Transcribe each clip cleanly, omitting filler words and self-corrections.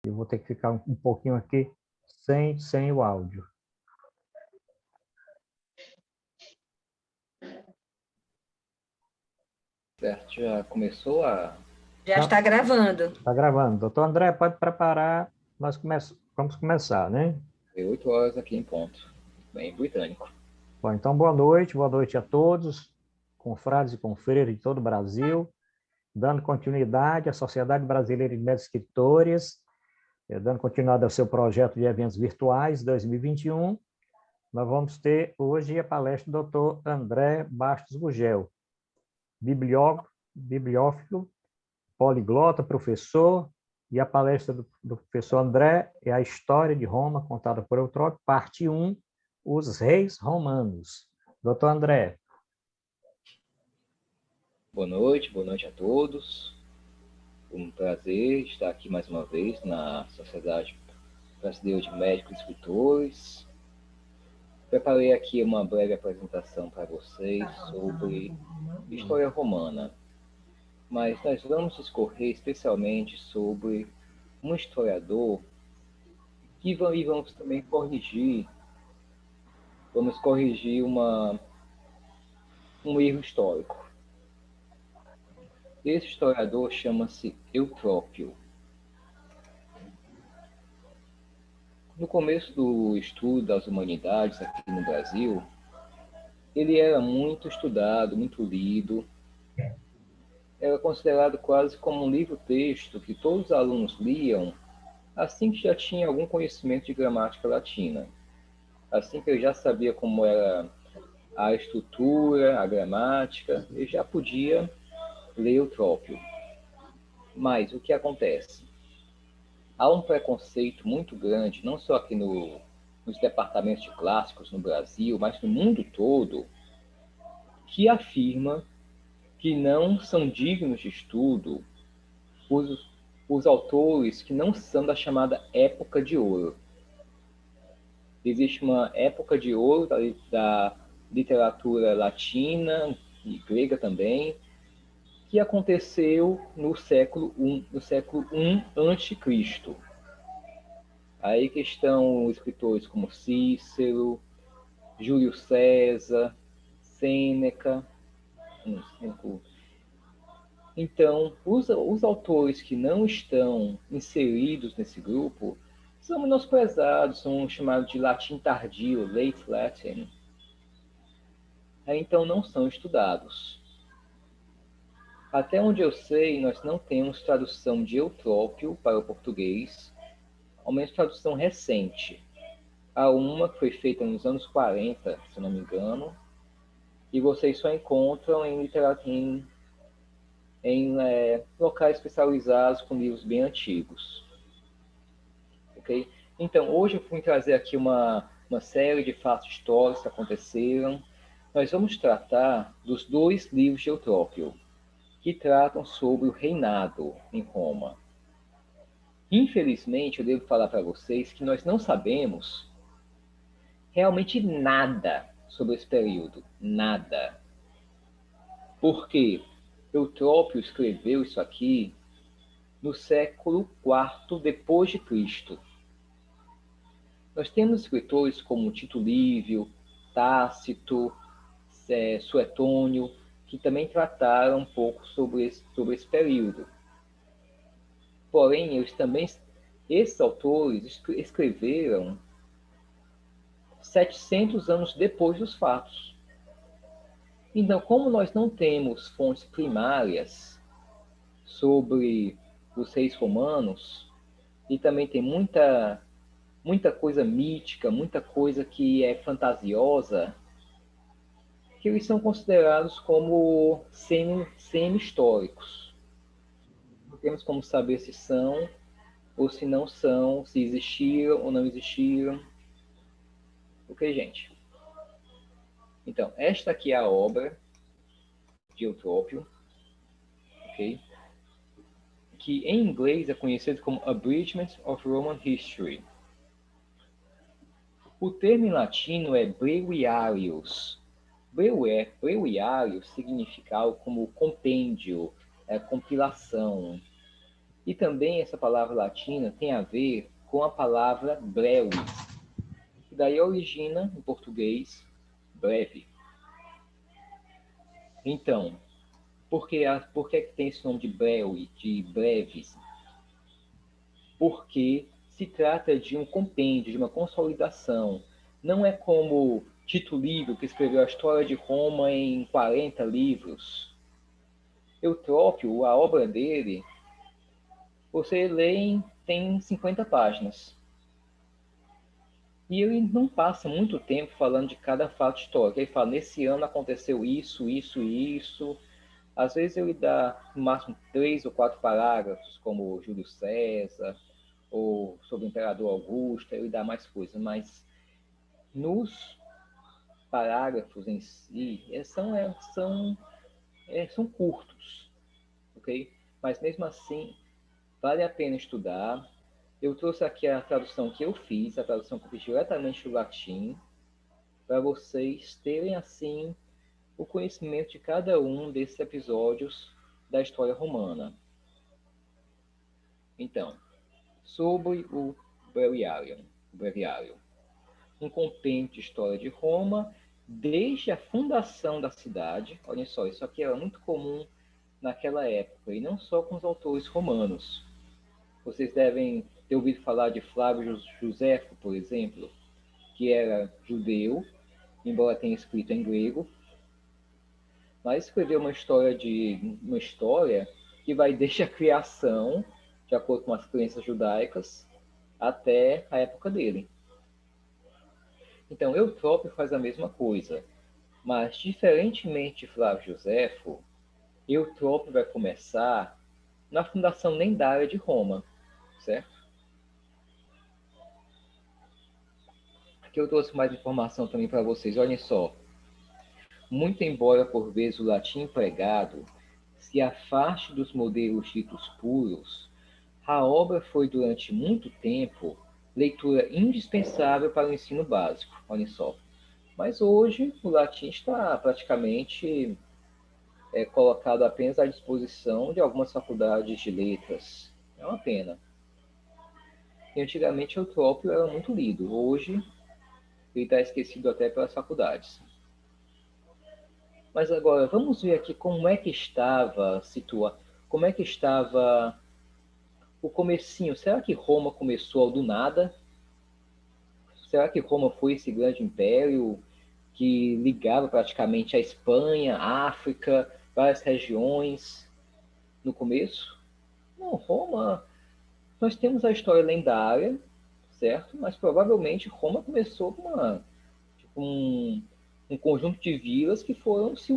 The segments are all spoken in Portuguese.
Eu vou ter que ficar um pouquinho aqui sem o áudio. Certo, já começou a... Já está gravando. Está gravando. Doutor André, pode preparar. Vamos começar, né? É 8 horas aqui em ponto, bem britânico. Bom, então, boa noite a todos, confrades e confreiras de todo o Brasil, dando continuidade à Sociedade Brasileira de Médicos Escritores, dando continuidade ao seu projeto de eventos virtuais 2021. Nós vamos ter hoje a palestra do Dr. André Bastos Gugel, bibliófilo, poliglota, professor, e a palestra do professor André é a História de Roma, contada por Eutrópio, parte 1, Os Reis Romanos. Doutor André. Boa noite a todos. Um prazer estar aqui mais uma vez na Sociedade Brasileira de Médicos e Escritores. Preparei aqui uma breve apresentação para vocês sobre história romana, mas nós vamos discorrer especialmente sobre um historiador e vamos também corrigir um erro histórico. Esse historiador chama-se Eutrópio. No começo do estudo das humanidades aqui no Brasil, ele era muito estudado, muito lido. Era considerado quase como um livro-texto que todos os alunos liam assim que já tinha algum conhecimento de gramática latina. Assim que ele já sabia como era a estrutura, a gramática, ele já podia ler Eutrópio. Mas o que acontece? Há um preconceito muito grande, não só aqui nos departamentos de clássicos no Brasil, mas no mundo todo, que afirma que não são dignos de estudo os autores que não são da chamada época de ouro. Existe uma época de ouro da literatura latina e grega também, que aconteceu no século I a.C. Aí que estão escritores como Cícero, Júlio César, Sêneca. Então, os autores que não estão inseridos nesse grupo são menosprezados, são chamados de latim tardio, late Latin. Então, não são estudados. Até onde eu sei, nós não temos tradução de Eutrópio para o português, ao menos tradução recente. Há uma que foi feita nos anos 40, se não me engano, e vocês só encontram em locais especializados com livros bem antigos. Okay? Então, hoje eu vou trazer aqui uma série de fatos históricos que aconteceram. Nós vamos tratar dos 2 livros de Eutrópio, que tratam sobre o reinado em Roma. Infelizmente, eu devo falar para vocês que nós não sabemos realmente nada sobre esse período. Nada. Porque Eutrópio escreveu isso aqui no século IV depois de Cristo. Nós temos escritores como Tito Livio, Tácito, Suetônio, que também trataram um pouco sobre esse período. Porém, esses autores escreveram 700 anos depois dos fatos. Então, como nós não temos fontes primárias sobre os reis romanos, e também tem muita coisa mítica, muita coisa que é fantasiosa, que eles são considerados como semi-históricos. Não temos como saber se são ou se não são, se existiram ou não existiram. Ok, gente? Então, esta aqui é a obra de Eutrópio, ok? Que em inglês é conhecido como Abridgment of Roman History. O termo em latino é breviarius. Breviário significa algo como compêndio, compilação. E também essa palavra latina tem a ver com a palavra brevis, que daí origina, em português, breve. Então, por que tem esse nome de breve, de breves? Porque se trata de um compêndio, de uma consolidação. Não é como Tito Livio, que escreveu a história de Roma em 40 livros. Eutrópio, a obra dele, você lê tem 50 páginas. E ele não passa muito tempo falando de cada fato histórico. Ele fala, nesse ano aconteceu isso, isso e isso. Às vezes ele dá, no máximo, 3 ou 4 parágrafos, como Júlio César, ou sobre o Imperador Augusto, ele dá mais coisas. Mas nos parágrafos em si, são curtos, ok? Mas mesmo assim, vale a pena estudar. Eu trouxe aqui a tradução que eu fiz, a tradução que eu fiz diretamente do latim, para vocês terem, assim, o conhecimento de cada um desses episódios da história romana. Então, sobre o breviário. Um compêndio de história de Roma, desde a fundação da cidade. Olhem só, isso aqui era muito comum naquela época, e não só com os autores romanos. Vocês devem ter ouvido falar de Flávio Joséfo, por exemplo, que era judeu, embora tenha escrito em grego, mas escreveu uma história que vai desde a criação, de acordo com as crenças judaicas, até a época dele. Então, Eutrópio faz a mesma coisa, mas diferentemente de Flávio Joséfo, Eutrópio vai começar na fundação lendária de Roma, certo? Aqui eu trouxe mais informação também para vocês. Olhem só. Muito embora por vezes o latim empregado se afaste dos modelos ditos puros, a obra foi durante muito tempo leitura indispensável para o ensino básico. Olhem só. Mas hoje o latim está praticamente colocado apenas à disposição de algumas faculdades de letras. É uma pena. E antigamente o Eutrópio era muito lido. Hoje ele está esquecido até pelas faculdades. Mas agora, vamos ver aqui como é que estava o comecinho. Será que Roma começou do nada? Será que Roma foi esse grande império que ligava praticamente a Espanha, a África, várias regiões no começo? Não, Roma, nós temos a história lendária, certo? Mas provavelmente Roma começou com um conjunto de vilas que foram se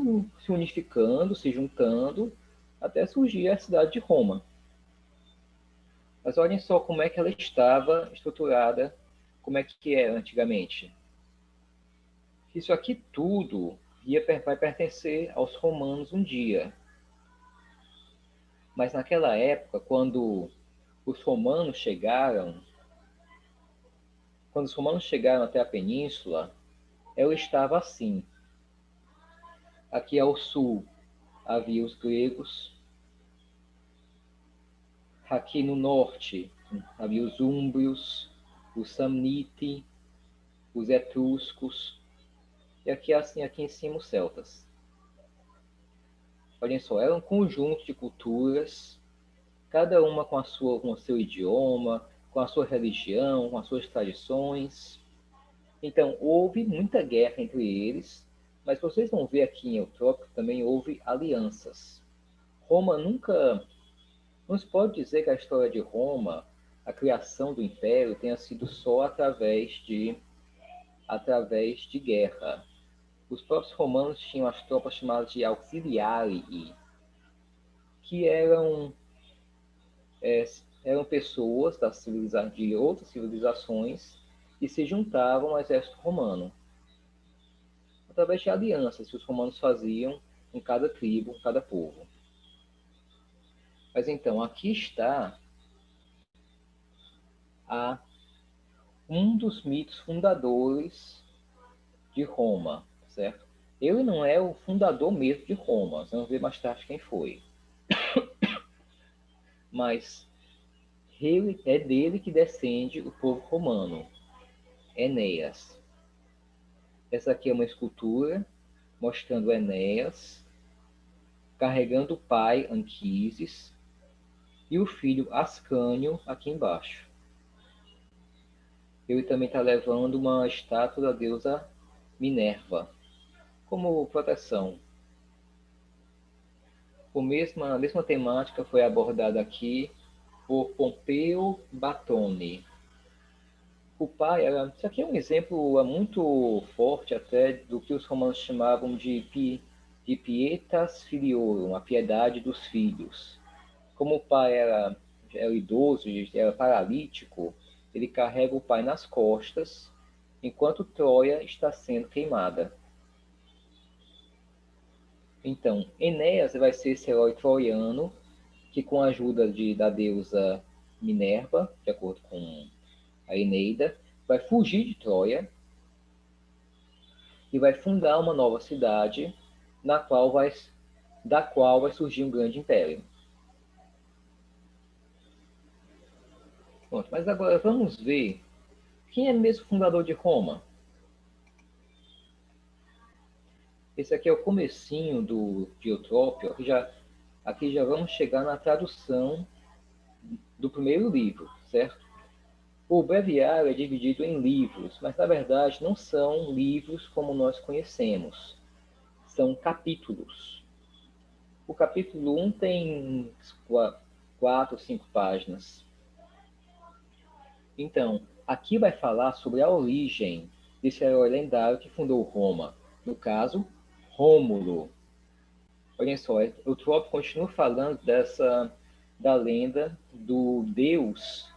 unificando, se juntando, até surgir a cidade de Roma. Mas olhem só como é que ela estava estruturada, como é que era antigamente. Isso aqui tudo vai pertencer aos romanos um dia. Mas naquela época, quando os romanos chegaram até a península, ela estava assim. Aqui ao sul havia os gregos. Aqui no norte havia os úmbrios, os samnite, os etruscos. E aqui assim, aqui em cima os celtas. Olhem só, era um conjunto de culturas, cada uma com o seu idioma, com a sua religião, com as suas tradições. Então, houve muita guerra entre eles, mas vocês vão ver aqui em Eutrópio também houve alianças. Roma nunca... Não se pode dizer que a história de Roma, a criação do Império, tenha sido só através de guerra. Os próprios romanos tinham as tropas chamadas de auxiliarii, que eram pessoas de outras civilizações que se juntavam ao exército romano, através de alianças que os romanos faziam com cada tribo, com cada povo. Mas então, aqui está um dos mitos fundadores de Roma, certo? Ele não é o fundador mesmo de Roma, vamos ver mais tarde quem foi. Mas É dele que descende o povo romano, Enéas. Essa aqui é uma escultura mostrando Enéas carregando o pai, Anquises, e o filho, Ascânio, aqui embaixo. Ele também está levando uma estátua da deusa Minerva, como proteção. A mesma temática foi abordada aqui por Pompeu Batone. O pai isso aqui é um exemplo muito forte até do que os romanos chamavam de pietas filiorum, a piedade dos filhos. Como o pai era idoso, era paralítico, ele carrega o pai nas costas, enquanto Troia está sendo queimada. Então, Enéas vai ser esse herói troiano que, com a ajuda da deusa Minerva, de acordo com a Eneida, vai fugir de Troia e vai fundar uma nova cidade da qual vai surgir um grande império. Pronto, mas agora vamos ver quem é mesmo o fundador de Roma. Esse aqui é o comecinho de Eutrópio. Aqui já vamos chegar na tradução do primeiro livro, certo? O breviário é dividido em livros, mas na verdade não são livros como nós conhecemos. São capítulos. O capítulo 1 tem 4 ou 5 páginas. Então, aqui vai falar sobre a origem desse herói lendário que fundou Roma. No caso, Rômulo. Olhem só, o Eutrópio continua falando da lenda do deus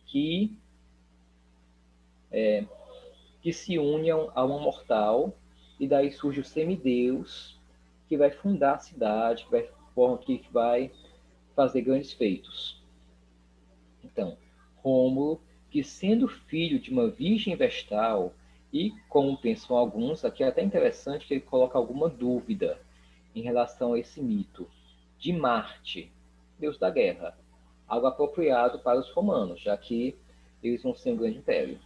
que se une a uma mortal, e daí surge o semideus que vai fundar a cidade, que vai fazer grandes feitos. Então, Rômulo, que sendo filho de uma virgem vestal, e como pensam alguns, aqui é até interessante que ele coloca alguma dúvida em relação a esse mito, de Marte, deus da guerra, algo apropriado para os romanos, já que eles vão ser um grande império.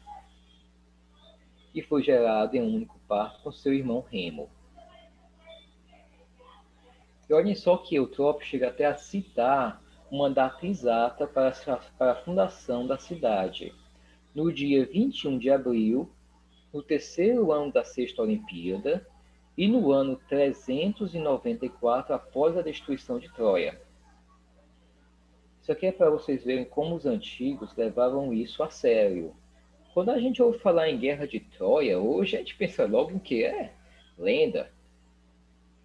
E foi gerado em um único parto com seu irmão Remo. E olhem só que Eutrópio chega até a citar uma data exata para a fundação da cidade. No dia 21 de abril, no terceiro ano da Sexta Olimpíada, e no ano 394 após a destruição de Troia. Isso aqui é para vocês verem como os antigos levavam isso a sério. Quando a gente ouve falar em Guerra de Troia, hoje a gente pensa logo em que é lenda.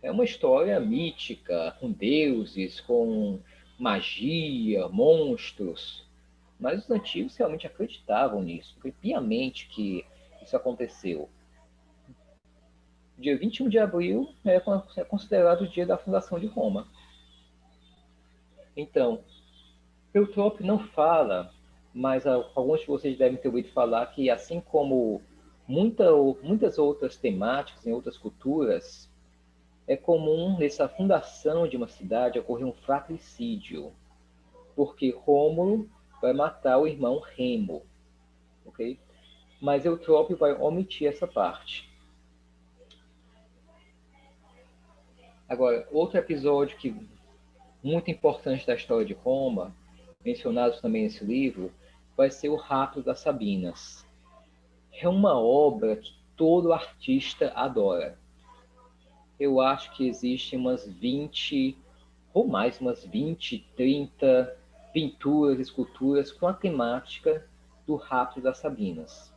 É uma história mítica, com deuses, com magia, monstros. Mas os antigos realmente acreditavam nisso, piamente que isso aconteceu. Dia 21 de abril é considerado o dia da fundação de Roma. Então, Eutrópio não fala, mas alguns de vocês devem ter ouvido falar que, assim como muitas outras temáticas em outras culturas, é comum nessa fundação de uma cidade ocorrer um fratricídio, porque Rômulo vai matar o irmão Remo, ok? Mas Eutrópio vai omitir essa parte. Agora, outro episódio muito importante da história de Roma, mencionado também nesse livro, vai ser o Rapto das Sabinas. É uma obra que todo artista adora. Eu acho que existem umas 20, ou mais, umas 20, 30 pinturas, esculturas com a temática do Rapto das Sabinas.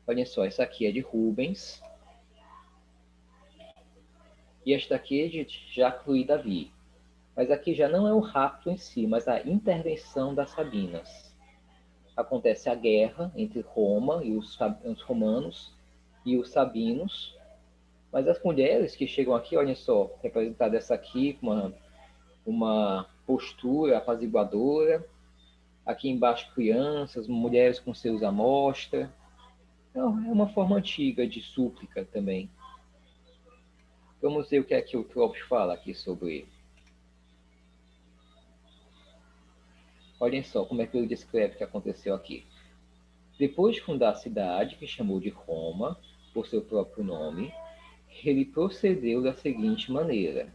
Olhem só, essa aqui é de Rubens. E esta aqui é de Jacques-Louis David. Mas aqui já não é o rapto em si, mas a intervenção das Sabinas. Acontece a guerra entre Roma e os romanos e os sabinos. Mas as mulheres que chegam aqui, olhem só, representada essa aqui com uma postura apaziguadora. Aqui embaixo crianças, mulheres com seus à mostra. Então, é uma forma antiga de súplica também. Vamos ver o que é que o Eutrópio fala aqui sobre ele. Olhem só como é que ele descreve o que aconteceu aqui. Depois de fundar a cidade, que chamou de Roma, por seu próprio nome, ele procedeu da seguinte maneira.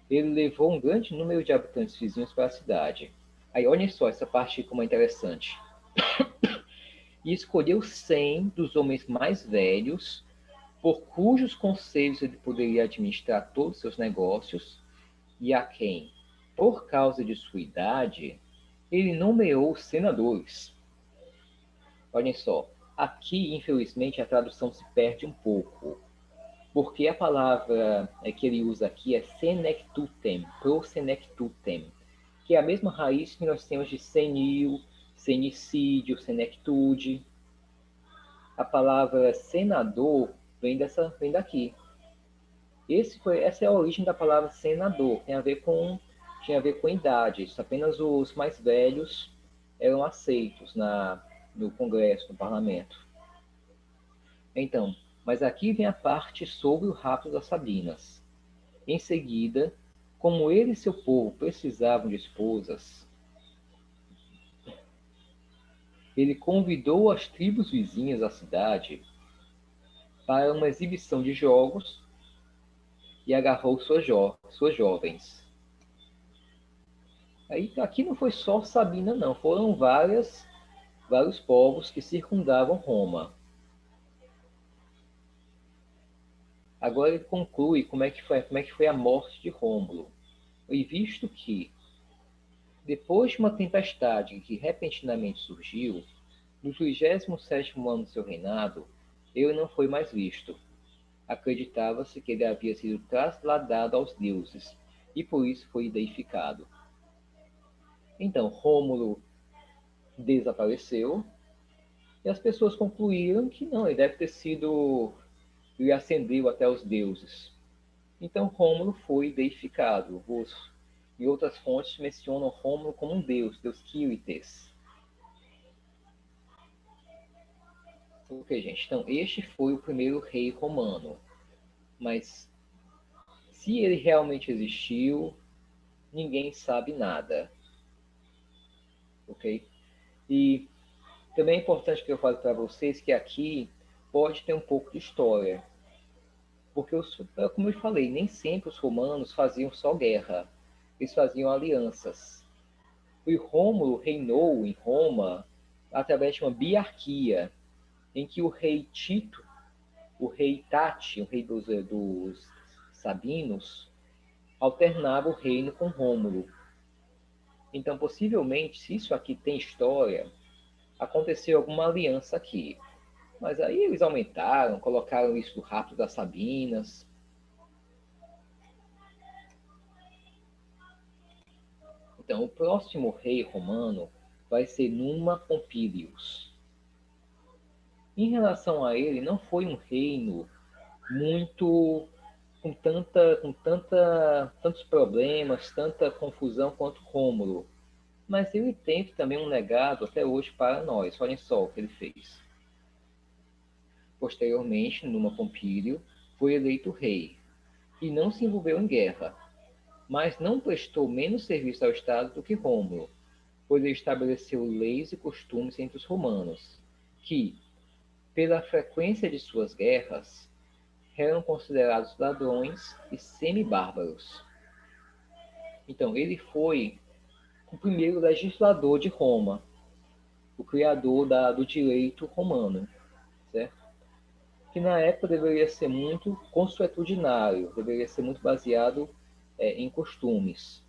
Ele levou um grande número de habitantes vizinhos para a cidade. Aí olhem só essa parte como é interessante. E escolheu 100 dos homens mais velhos, por cujos conselhos ele poderia administrar todos os seus negócios, e a quem, por causa de sua idade, ele nomeou senadores. Olhem só, aqui, infelizmente, a tradução se perde um pouco, porque a palavra que ele usa aqui é senectutem, prosenectutem, que é a mesma raiz que nós temos de senil, senicídio, senectude. A palavra senador vem daqui. Essa é a origem da palavra senador, tinha a ver com idade. Apenas os mais velhos eram aceitos no Congresso, no Parlamento. Então, mas aqui vem a parte sobre o rapto das Sabinas. Em seguida, como ele e seu povo precisavam de esposas, ele convidou as tribos vizinhas da cidade para uma exibição de jogos e agarrou suas jovens. Aí, aqui não foi só Sabina, não. Foram vários povos que circundavam Roma. Agora ele conclui como é que foi a morte de Rômulo. E visto que, depois de uma tempestade que repentinamente surgiu, no 37º ano do seu reinado, ele não foi mais visto. Acreditava-se que ele havia sido trasladado aos deuses, e por isso foi deificado. Então, Rômulo desapareceu, e as pessoas concluíram que não, ele deve ter sido... Ele ascendeu até os deuses. Então, Rômulo foi deificado. Em outras fontes mencionam Rômulo como um deus Quirites. Ok, gente. Então, este foi o primeiro rei romano. Mas, se ele realmente existiu, ninguém sabe nada. Ok? E também é importante que eu fale para vocês que aqui pode ter um pouco de história. Porque, como eu falei, nem sempre os romanos faziam só guerra. Eles faziam alianças. E Rômulo reinou em Roma através de uma biarquia, em que o rei Tito, o rei Tati, o rei dos Sabinos, alternava o reino com Rômulo. Então, possivelmente, se isso aqui tem história, aconteceu alguma aliança aqui. Mas aí eles aumentaram, colocaram isso do rapto das Sabinas. Então, o próximo rei romano vai ser Numa Pompílios. Em relação a ele, não foi um reino muito com tantos problemas, tanta confusão quanto Rômulo. Mas ele tem também um legado até hoje para nós. Olhem só o que ele fez. Posteriormente, Numa Pompílio foi eleito rei e não se envolveu em guerra, mas não prestou menos serviço ao Estado do que Rômulo, pois ele estabeleceu leis e costumes entre os romanos, que, pela frequência de suas guerras, eram considerados ladrões e semi-bárbaros. Então, ele foi o primeiro legislador de Roma, o criador do direito romano, certo? Que na época deveria ser muito consuetudinário, deveria ser muito baseado em costumes.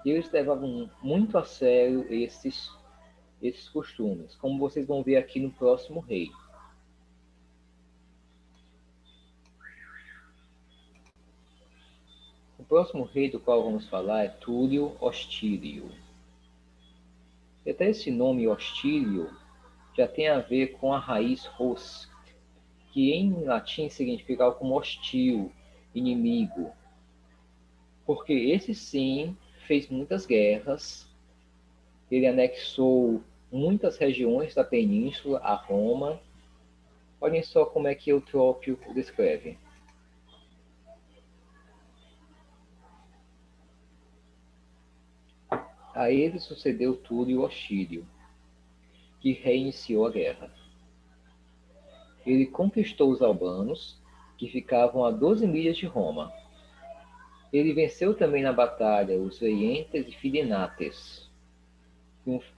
E eles levavam muito a sério esses costumes, como vocês vão ver aqui no próximo rei. O próximo rei do qual vamos falar é Túlio Hostílio. E até esse nome Hostílio já tem a ver com a raiz hos, que em latim significa algo como hostil, inimigo. Porque esse sim fez muitas guerras, ele anexou muitas regiões da península a Roma. Olhem só como é que Eutrópio descreve. A ele sucedeu Túlio Hostílio, que reiniciou a guerra. Ele conquistou os albanos, que ficavam a 12 milhas de Roma. Ele venceu também na batalha os Veientes e Fidenates.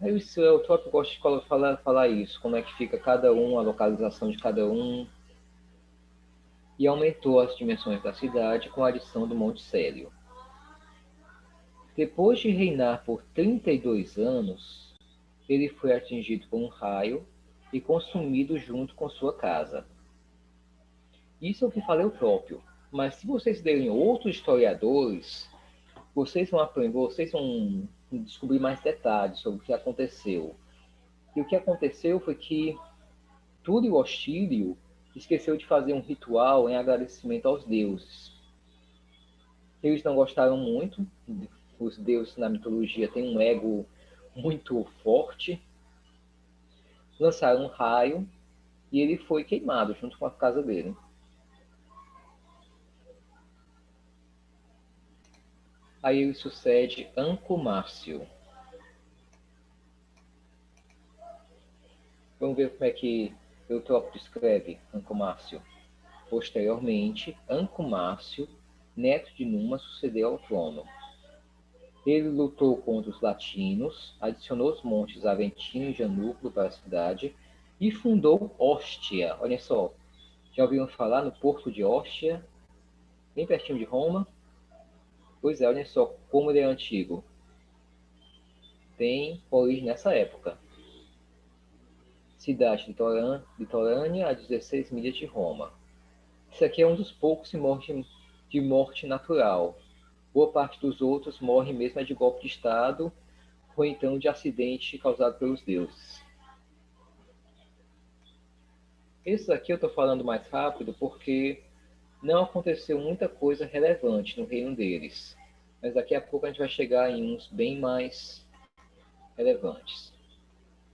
Isso, o próprio gosto de falar isso, como é que fica cada um, a localização de cada um, e aumentou as dimensões da cidade com a adição do Monte Célio. Depois de reinar por 32 anos, ele foi atingido por um raio e consumido junto com sua casa. Isso é o que falei o próprio, mas se vocês lerem outros historiadores, vocês vão aprender, vocês vão descobrir mais detalhes sobre o que aconteceu. E o que aconteceu foi que Túlio Hostílio esqueceu de fazer um ritual em agradecimento aos deuses. Eles não gostaram muito, os deuses na mitologia têm um ego muito forte, lançaram um raio e ele foi queimado junto com a casa dele. Aí ele sucede Anco Márcio. Vamos ver como é que Eutrópio descreve Anco Márcio. Posteriormente, Anco Márcio, neto de Numa, sucedeu ao trono. Ele lutou contra os latinos, adicionou os montes Aventino e Janúculo para a cidade e fundou Ostia. Olha só, já ouviram falar no porto de Ostia, bem pertinho de Roma? Pois é, olha só como ele é antigo. Tem origem nessa época. Cidade litorânea a 16 milhas de Roma. Isso aqui é um dos poucos de morte natural. Boa parte dos outros morre mesmo de golpe de Estado ou então de acidente causado pelos deuses. Isso aqui eu estou falando mais rápido porque não aconteceu muita coisa relevante no reino deles. Mas daqui a pouco a gente vai chegar em uns bem mais relevantes.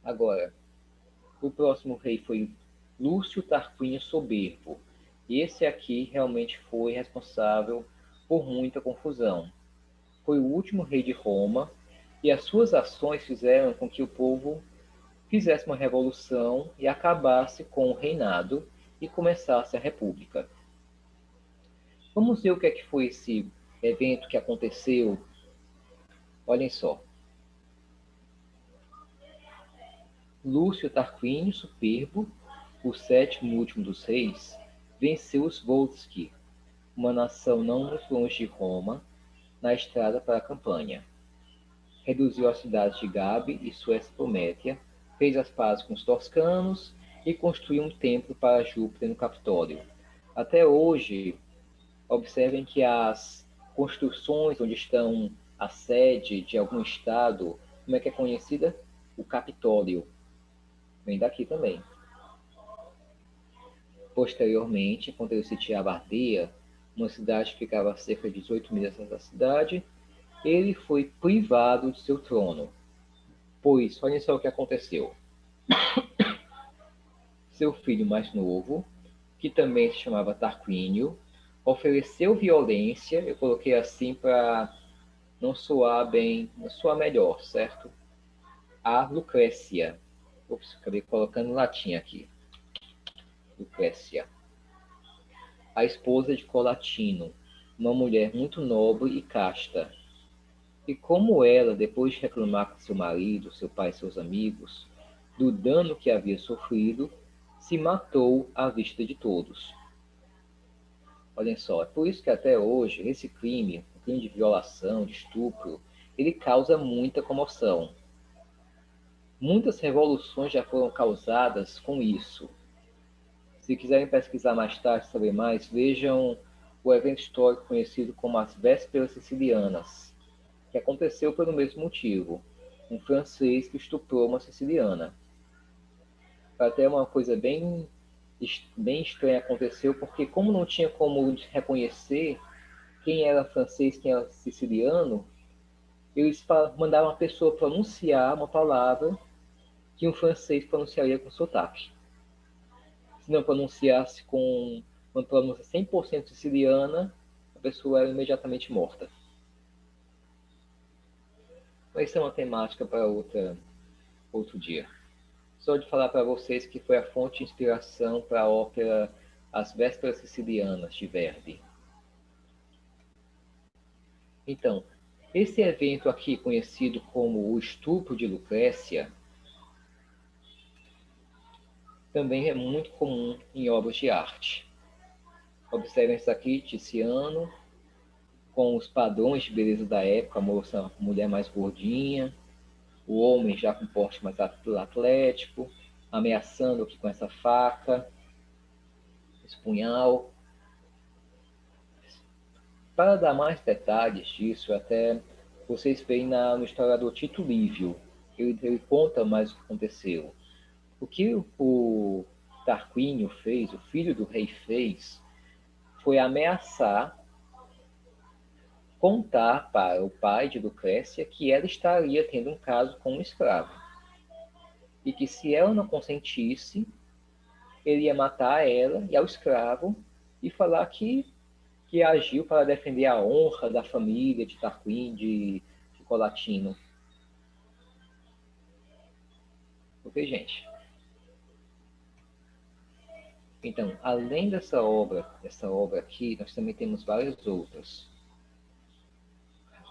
Agora, o próximo rei foi Lúcio Tarquínio Soberbo. E esse aqui realmente foi responsável por muita confusão. Foi o último rei de Roma e as suas ações fizeram com que o povo fizesse uma revolução e acabasse com o reinado e começasse a república. Vamos ver o que é que foi esse evento que aconteceu. Olhem só. Lúcio Tarquínio Superbo, o sétimo e último dos reis, venceu os Volsci, uma nação não muito longe de Roma, na estrada para a campanha. Reduziu as cidades de Gabe e Suécia Prométia, fez as pazes com os toscanos e construiu um templo para Júpiter no Capitólio. Até hoje, observem que as construções onde estão a sede de algum estado, como é que é conhecida? O Capitólio. Vem daqui também. Posteriormente, quando ele sitiava Ardea, uma cidade que ficava a cerca de 18 milhas da cidade, ele foi privado de seu trono. Pois, olha só o que aconteceu. Seu filho mais novo, que também se chamava Tarquínio, ofereceu violência, eu coloquei assim para não soar bem, não soar melhor, certo? A Lucrécia. Ops, acabei colocando latim aqui. Lucrécia. A esposa de Colatino, uma mulher muito nobre e casta. E como ela, depois de reclamar com seu marido, seu pai e seus amigos, do dano que havia sofrido, se matou à vista de todos. Olhem só, é por isso que até hoje esse crime, o crime de violação, de estupro, ele causa muita comoção. Muitas revoluções já foram causadas com isso. Se quiserem pesquisar mais tarde, saber mais, vejam o evento histórico conhecido como as Vésperas Sicilianas, que aconteceu pelo mesmo motivo, um francês que estuprou uma siciliana. Até uma coisa bem estranha aconteceu, porque como não tinha como reconhecer quem era francês, quem era siciliano, eles mandaram uma pessoa pronunciar uma palavra que um francês pronunciaria com sotaque. Se não pronunciasse com uma pronúncia 100% siciliana, a pessoa era imediatamente morta. Mas isso é uma temática para outro dia. Só de falar para vocês que foi a fonte de inspiração para a ópera As Vésperas Sicilianas, de Verdi. Então, esse evento aqui, conhecido como o Estupro de Lucrécia, também é muito comum em obras de arte. Observem isso aqui, Tiziano, com os padrões de beleza da época, a mulher mais gordinha, o homem já com porte mais atlético, ameaçando aqui com essa faca, esse punhal. Para dar mais detalhes disso, até vocês veem no historiador Tito Livio. Ele conta mais o que aconteceu. O que o Tarquínio fez, o filho do rei fez, foi ameaçar, contar para o pai de Lucrécia que ela estaria tendo um caso com um escravo. E que se ela não consentisse, ele ia matar ela e ao escravo e falar que agiu para defender a honra da família de Tarquínio, de Colatino. Ok, gente? Então, além dessa obra aqui, nós também temos várias outras.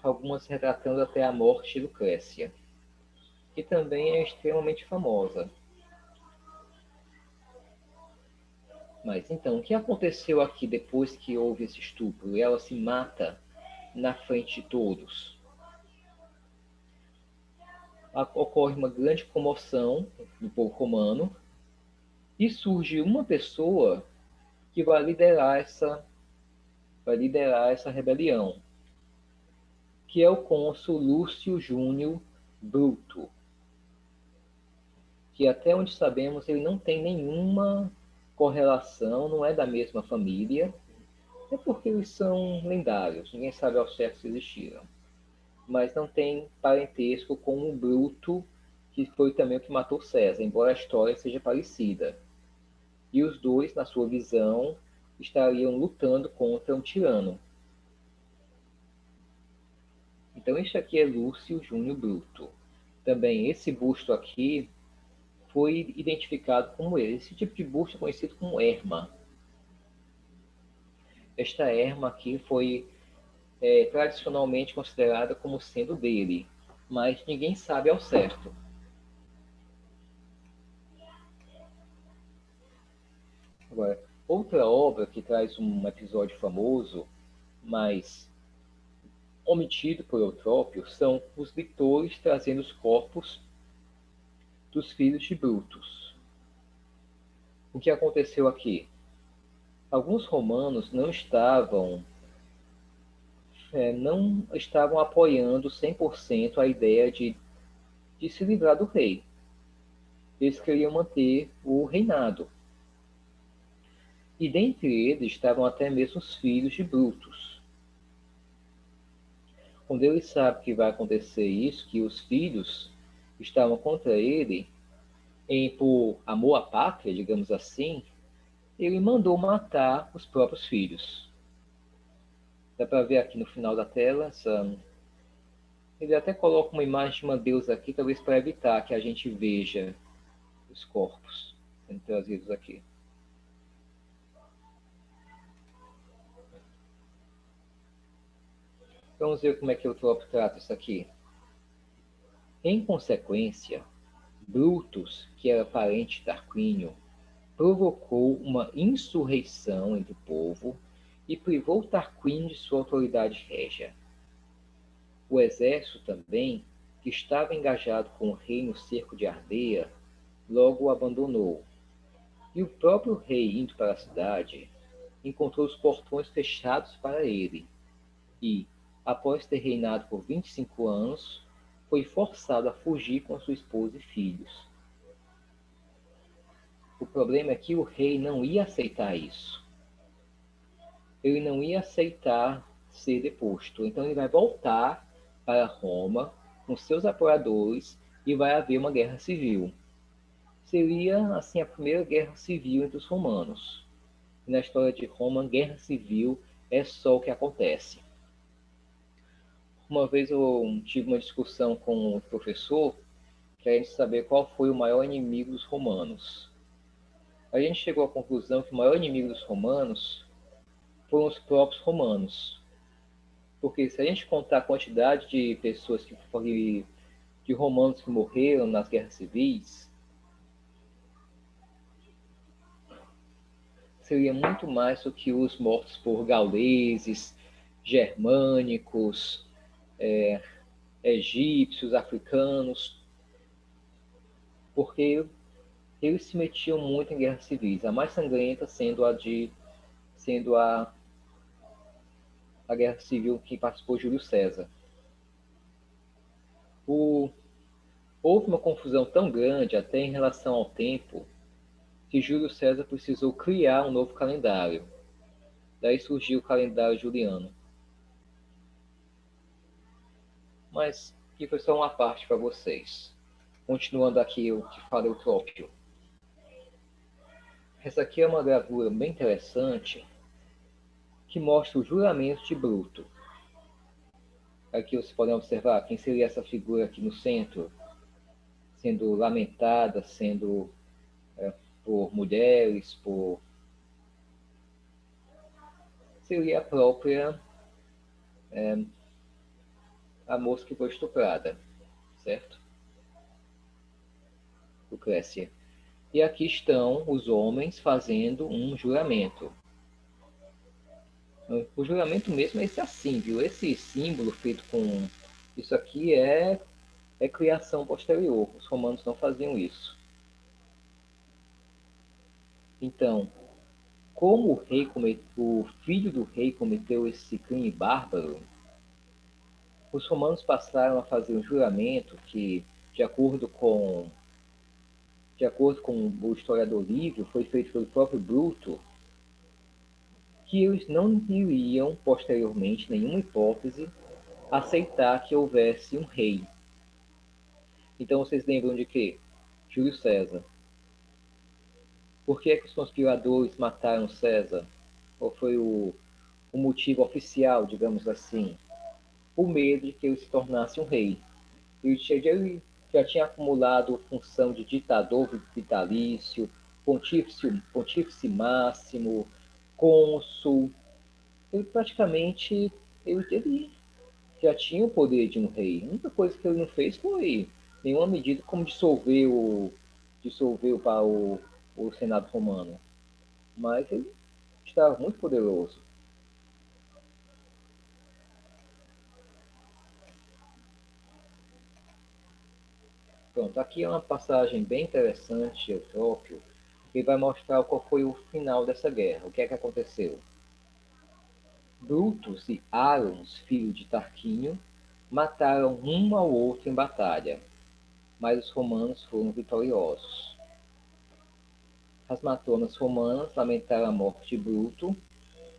Algumas retratando até a morte de Lucrécia, que também é extremamente famosa. Mas então, o que aconteceu aqui depois que houve esse estupro? Ela se mata na frente de todos. Ocorre uma grande comoção no povo romano e surge uma pessoa que vai liderar essa rebelião, que é o cônsul Lúcio Júnior Bruto, que até onde sabemos ele não tem nenhuma correlação, não é da mesma família, é porque eles são lendários, ninguém sabe ao certo se existiram, mas não tem parentesco com o Bruto, que foi também o que matou César, embora a história seja parecida. E os dois, na sua visão, estariam lutando contra um tirano. Então, este aqui é Lúcio Júnior Bruto. Também esse busto aqui foi identificado como ele. Esse tipo de busto é conhecido como erma. Esta erma aqui foi tradicionalmente considerada como sendo dele, mas ninguém sabe ao certo. Agora, outra obra que traz um episódio famoso, mas omitido por Eutrópio, são os lictores trazendo os corpos dos filhos de Brutus. O que aconteceu aqui? Alguns romanos não estavam apoiando 100% a ideia de se livrar do rei. Eles queriam manter o reinado. E dentre eles estavam até mesmo os filhos de Brutus. Quando ele sabe que vai acontecer isso, que os filhos estavam contra ele, por amor à pátria, digamos assim, ele mandou matar os próprios filhos. Dá para ver aqui no final da tela, ele até coloca uma imagem de uma deusa aqui, talvez para evitar que a gente veja os corpos sendo trazidos aqui. Vamos ver como é que o Eutrópio trata isso aqui. Em consequência, Brutus, que era parente de Tarquínio, provocou uma insurreição entre o povo e privou Tarquínio de sua autoridade régia. O exército também, que estava engajado com o rei no cerco de Ardea, logo o abandonou. E o próprio rei, indo para a cidade, encontrou os portões fechados para ele e, após ter reinado por 25 anos, foi forçado a fugir com sua esposa e filhos. O problema é que o rei não ia aceitar isso. Ele não ia aceitar ser deposto. Então ele vai voltar para Roma com seus apoiadores e vai haver uma guerra civil. Seria, assim, a primeira guerra civil entre os romanos. E na história de Roma, guerra civil é só o que acontece. Uma vez eu tive uma discussão com o professor querendo saber qual foi o maior inimigo dos romanos. A gente chegou à conclusão que o maior inimigo dos romanos foram os próprios romanos. Porque se a gente contar a quantidade de pessoas de romanos que morreram nas guerras civis, seria muito mais do que os mortos por gauleses, germânicos, egípcios, africanos, porque eles se metiam muito em guerras civis, a mais sangrenta sendo a guerra civil que participou Júlio César. Houve uma confusão tão grande até em relação ao tempo que Júlio César precisou criar um novo calendário. Daí surgiu o calendário juliano. Mas que foi só uma parte para vocês. Continuando aqui o que fala Eutrópio. Essa aqui é uma gravura bem interessante que mostra o juramento de Bruto. Aqui vocês podem observar quem seria essa figura aqui no centro, sendo lamentada, sendo por mulheres, seria a própria a moça que foi estuprada, certo? Lucrécia. E aqui estão os homens fazendo um juramento. O juramento mesmo é esse assim, viu? Esse símbolo feito com... Isso aqui é criação posterior. Os romanos não faziam isso. Então, como o filho do rei cometeu esse crime bárbaro, os romanos passaram a fazer um juramento que, de acordo com o historiador Lívio, foi feito pelo próprio Bruto, que eles não iriam, posteriormente, nenhuma hipótese, aceitar que houvesse um rei. Então vocês lembram de quê? Júlio César. Por que é que os conspiradores mataram César? Qual foi o motivo oficial, digamos assim? O medo de que ele se tornasse um rei. Ele já tinha acumulado função de ditador vitalício, pontífice máximo, cônsul. Ele praticamente ele já tinha o poder de um rei. A única coisa que ele não fez foi nenhuma medida como dissolveu para o Senado romano. Mas ele estava muito poderoso. Pronto, aqui é uma passagem bem interessante de Eutrópio, que vai mostrar qual foi o final dessa guerra, o que é que aconteceu. Brutus e Arons, filho de Tarquínio, mataram um ao outro em batalha, mas os romanos foram vitoriosos. As matronas romanas lamentaram a morte de Bruto,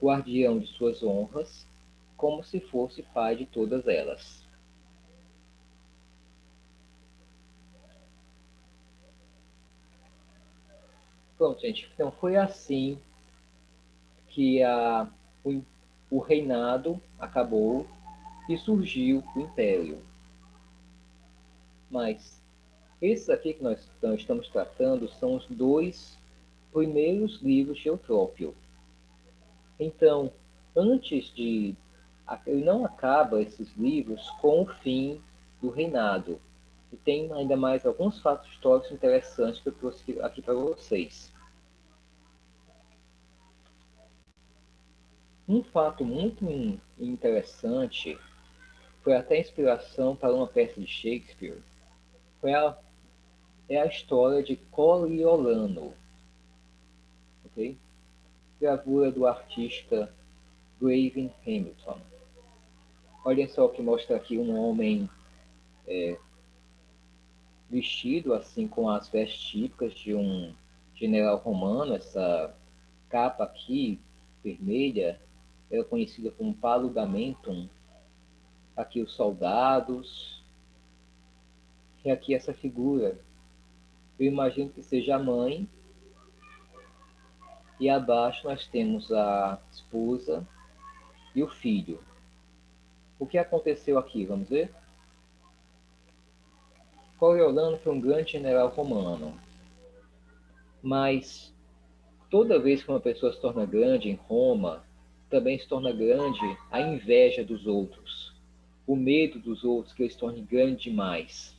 guardião de suas honras, como se fosse pai de todas elas. Pronto, gente. Então foi assim que o reinado acabou e surgiu o império. Mas esses aqui que nós estamos tratando são os dois primeiros livros de Eutrópio. Então, ele não acaba esses livros com o fim do reinado. E tem ainda mais alguns fatos históricos interessantes que eu trouxe aqui para vocês. Um fato muito interessante, foi até inspiração para uma peça de Shakespeare, é a história de Coriolano. Okay? Gravura do artista Graven Hamilton. Olhem só que mostra aqui um homem vestido assim com as vestes típicas de um general romano. Essa capa aqui, vermelha, era conhecida como paludamentum. Aqui os soldados. E aqui essa figura. Eu imagino que seja a mãe. E abaixo nós temos a esposa e o filho. O que aconteceu aqui? Vamos ver? Coriolano foi um grande general romano, mas toda vez que uma pessoa se torna grande em Roma, também se torna grande a inveja dos outros, o medo dos outros que eles se tornem grande demais.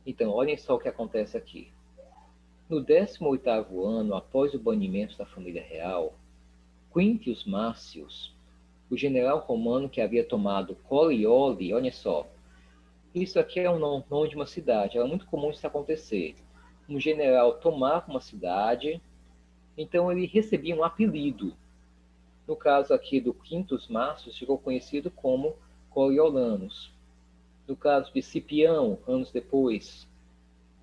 Então, olhem só o que acontece aqui. No 18º ano, após o banimento da família real, Quintius Marcius, o general romano que havia tomado Corioli, olha só, isso aqui é um nome de uma cidade, era muito comum isso acontecer. Um general tomava uma cidade, então ele recebia um apelido. No caso aqui do Quintus Marcius, ficou conhecido como Coriolanus. No caso de Cipião, anos depois,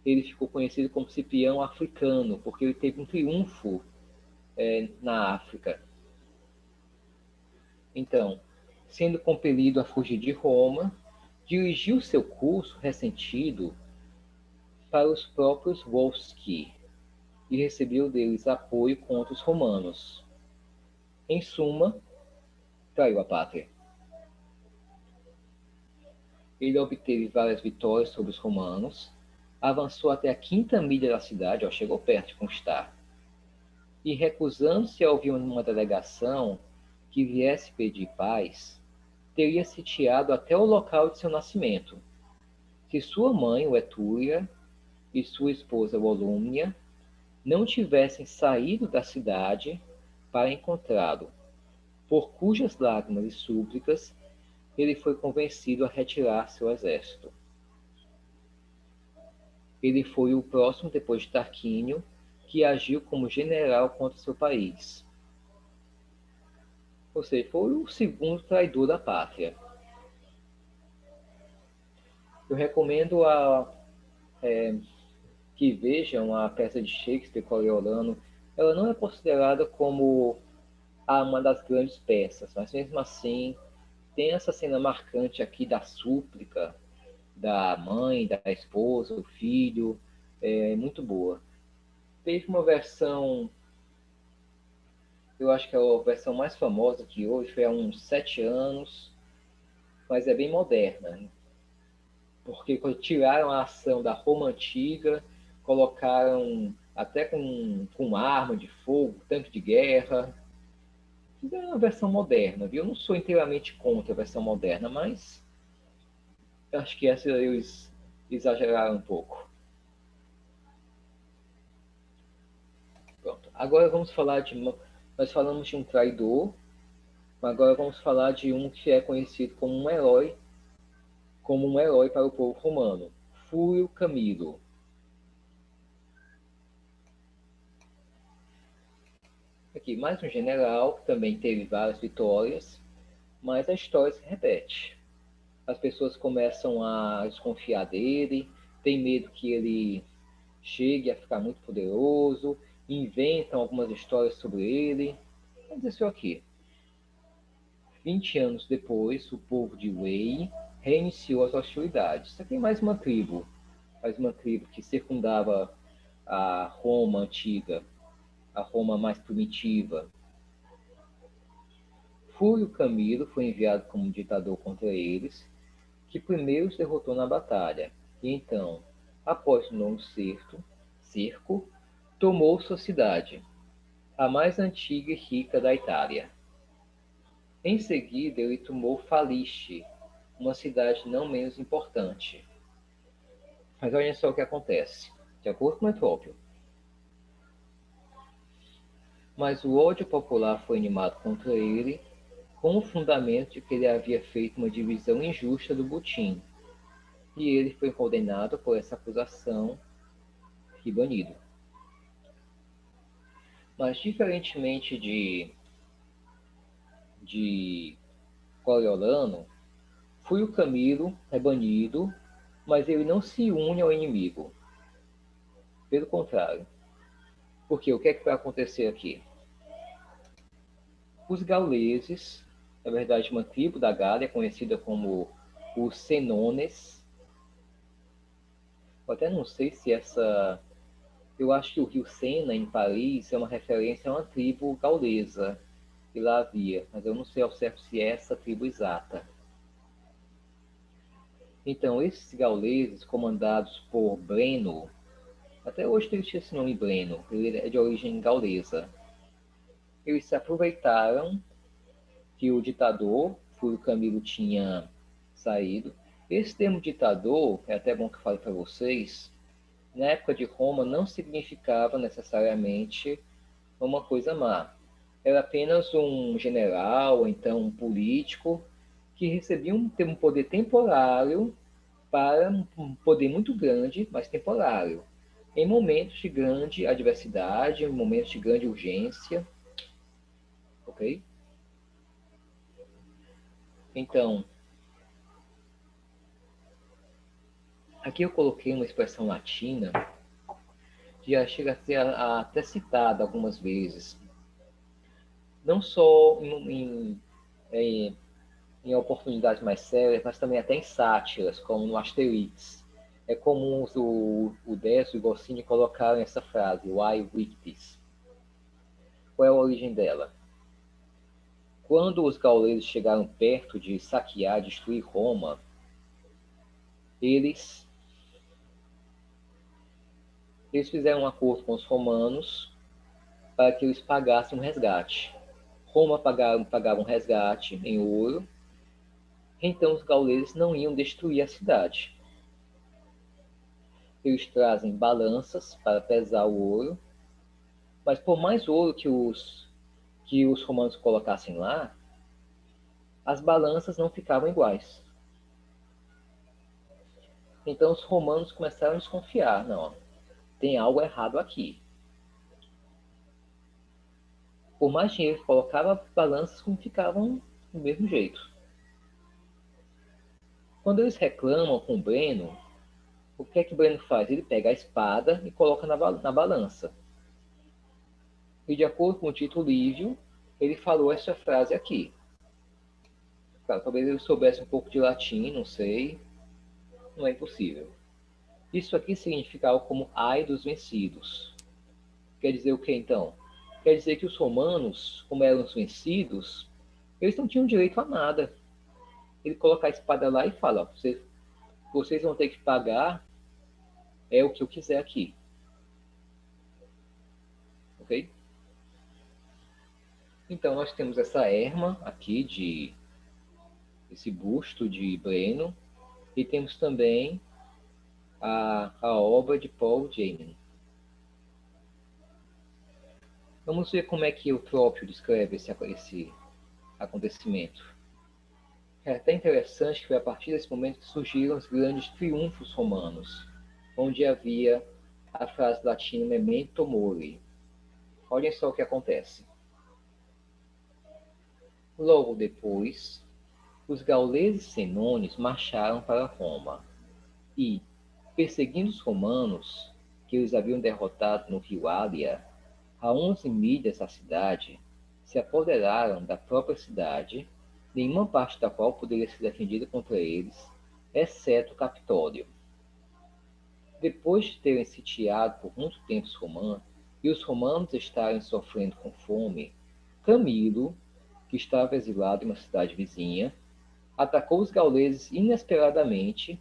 ele ficou conhecido como Cipião Africano, porque ele teve um triunfo na África. Então, sendo compelido a fugir de Roma, dirigiu seu curso ressentido para os próprios Volsci e recebeu deles apoio contra os romanos. Em suma, traiu a pátria. Ele obteve várias vitórias sobre os romanos, avançou até a 5ª milha da cidade, chegou perto de conquistar, e recusando-se a ouvir uma delegação que viesse pedir paz, teria sitiado até o local de seu nascimento. Se sua mãe, o Etúlia, e sua esposa, Volúmnia, não tivessem saído da cidade para encontrá-lo, por cujas lágrimas e súplicas ele foi convencido a retirar seu exército. Ele foi o próximo, depois de Tarquínio, que agiu como general contra seu país. Ou seja, foi o segundo traidor da pátria. Eu recomendo que vejam a peça de Shakespeare, Coriolano. Ela não é considerada como uma das grandes peças, mas mesmo assim tem essa cena marcante aqui da súplica da mãe, da esposa, do filho, muito boa. Teve uma versão, eu acho que é a versão mais famosa que hoje, foi há uns 7 anos, mas é bem moderna, porque tiraram a ação da Roma antiga, colocaram até com arma de fogo, tanque de guerra, fizeram uma versão moderna, viu? Eu não sou inteiramente contra a versão moderna, mas acho que essa eles exageraram um pouco. Pronto. Agora vamos falar nós falamos de um traidor, agora vamos falar de um que é conhecido como um herói para o povo romano, Fúrio Camilo. Aqui, mais um general que também teve várias vitórias, mas a história se repete. As pessoas começam a desconfiar dele, tem medo que ele chegue a ficar muito poderoso, inventam algumas histórias sobre ele. Vamos dizer isso aqui. 20 anos depois, o povo de Wei reiniciou as hostilidades. Isso aqui é mais uma tribo que circundava a Roma antiga, a Roma mais primitiva. Fúrio Camilo foi enviado como ditador contra eles, que primeiro os derrotou na batalha, e então, após um longo cerco, tomou sua cidade, a mais antiga e rica da Itália. Em seguida, ele tomou Falice, uma cidade não menos importante. Mas olhem só o que acontece, de acordo com Metrópio. Mas o ódio popular foi animado contra ele, com o fundamento de que ele havia feito uma divisão injusta do butim, e ele foi condenado por essa acusação e banido. Mas, diferentemente de Coriolano, Fúrio Camilo é banido, mas ele não se une ao inimigo. Pelo contrário. Porque o que é que vai acontecer aqui? Os gauleses, na verdade uma tribo da Gália conhecida como os Senones, eu até não sei se eu acho que o rio Sena, em Paris, é uma referência a uma tribo gaulesa. e lá havia, mas eu não sei ao certo se é essa tribo exata. Então, esses gauleses, comandados por Breno, até hoje tem esse nome Breno, ele é de origem gaulesa, eles se aproveitaram que o ditador, Fúlio Camilo, tinha saído. Esse termo ditador, é até bom que eu fale para vocês, na época de Roma não significava necessariamente uma coisa má. Era apenas um general, ou então um político, que recebia um poder temporário para um poder muito grande, mas temporário. Em momentos de grande adversidade, em momentos de grande urgência, ok? Então, aqui eu coloquei uma expressão latina que já chega a ser até citada algumas vezes, não só em oportunidades mais sérias, mas também até em sátiras, como no Asterix. É comum o Décio e o Goscinny colocarem essa frase, Why Victis? Qual é a origem dela? Quando os gauleses chegaram perto de saquear, destruir Roma, eles fizeram um acordo com os romanos para que eles pagassem um resgate. Roma pagava um resgate em ouro, então os gauleses não iam destruir a cidade. Eles trazem balanças para pesar o ouro, mas por mais ouro que os romanos colocassem lá, as balanças não ficavam iguais. Então os romanos começaram a desconfiar, não, tem algo errado aqui. Por mais dinheiro que colocava, balanças não ficavam do mesmo jeito. Quando eles reclamam com o Breno, o que é que o Breno faz? Ele pega a espada e coloca na balança. E de acordo com o Tito Livio, ele falou essa frase aqui. Claro, talvez ele soubesse um pouco de latim, não sei. Não é impossível. Isso aqui significa algo como ai dos vencidos. Quer dizer o que então? Quer dizer que os romanos, como eram os vencidos, eles não tinham direito a nada. Ele coloca a espada lá e fala, ó, vocês vão ter que pagar o que eu quiser aqui. Ok? Então nós temos essa erma aqui, esse busto de Breno, e temos também a obra de Paul Jamin. Vamos ver como é que o Trópio descreve esse acontecimento. É até interessante que foi a partir desse momento que surgiram os grandes triunfos romanos, onde havia a frase latina memento mori. Olhem só o que acontece. Logo depois, os gauleses senones marcharam para Roma e, perseguindo os romanos, que eles haviam derrotado no rio Ália, a 11 milhas da cidade, se apoderaram da própria cidade, nenhuma parte da qual poderia ser defendida contra eles, exceto o Capitólio. Depois de terem sitiado por muito tempo os romanos, e os romanos estarem sofrendo com fome, Camilo, que estava exilado em uma cidade vizinha, atacou os gauleses inesperadamente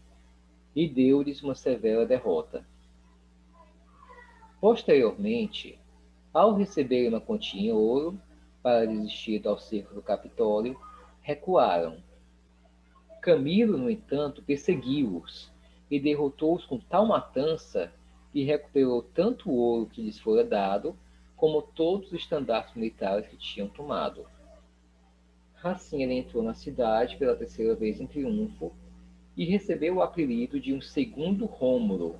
e deu-lhes uma severa derrota. Posteriormente, ao receberem uma quantia em ouro para desistir ao cerco do Capitólio, recuaram. Camilo, no entanto, perseguiu-os e derrotou-os com tal matança que recuperou tanto o ouro que lhes fora dado, como todos os estandartes militares que tinham tomado. Assim ele entrou na cidade pela terceira vez em triunfo e recebeu o apelido de um segundo Rômulo,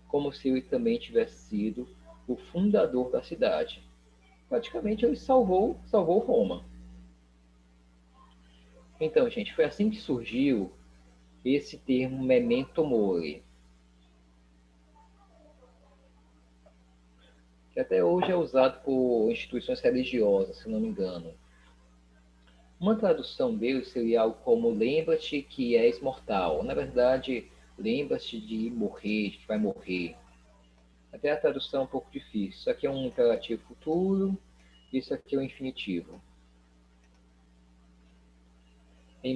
como se ele também tivesse sido o fundador da cidade. Praticamente ele salvou Roma. Então, gente, foi assim que surgiu esse termo memento mori, que até hoje é usado por instituições religiosas, se não me engano. Uma tradução dele seria algo como lembra-te que és mortal. Na verdade, lembra-te de morrer, de que vai morrer. Até a tradução é um pouco difícil. Isso aqui é um imperativo futuro, isso aqui é um infinitivo.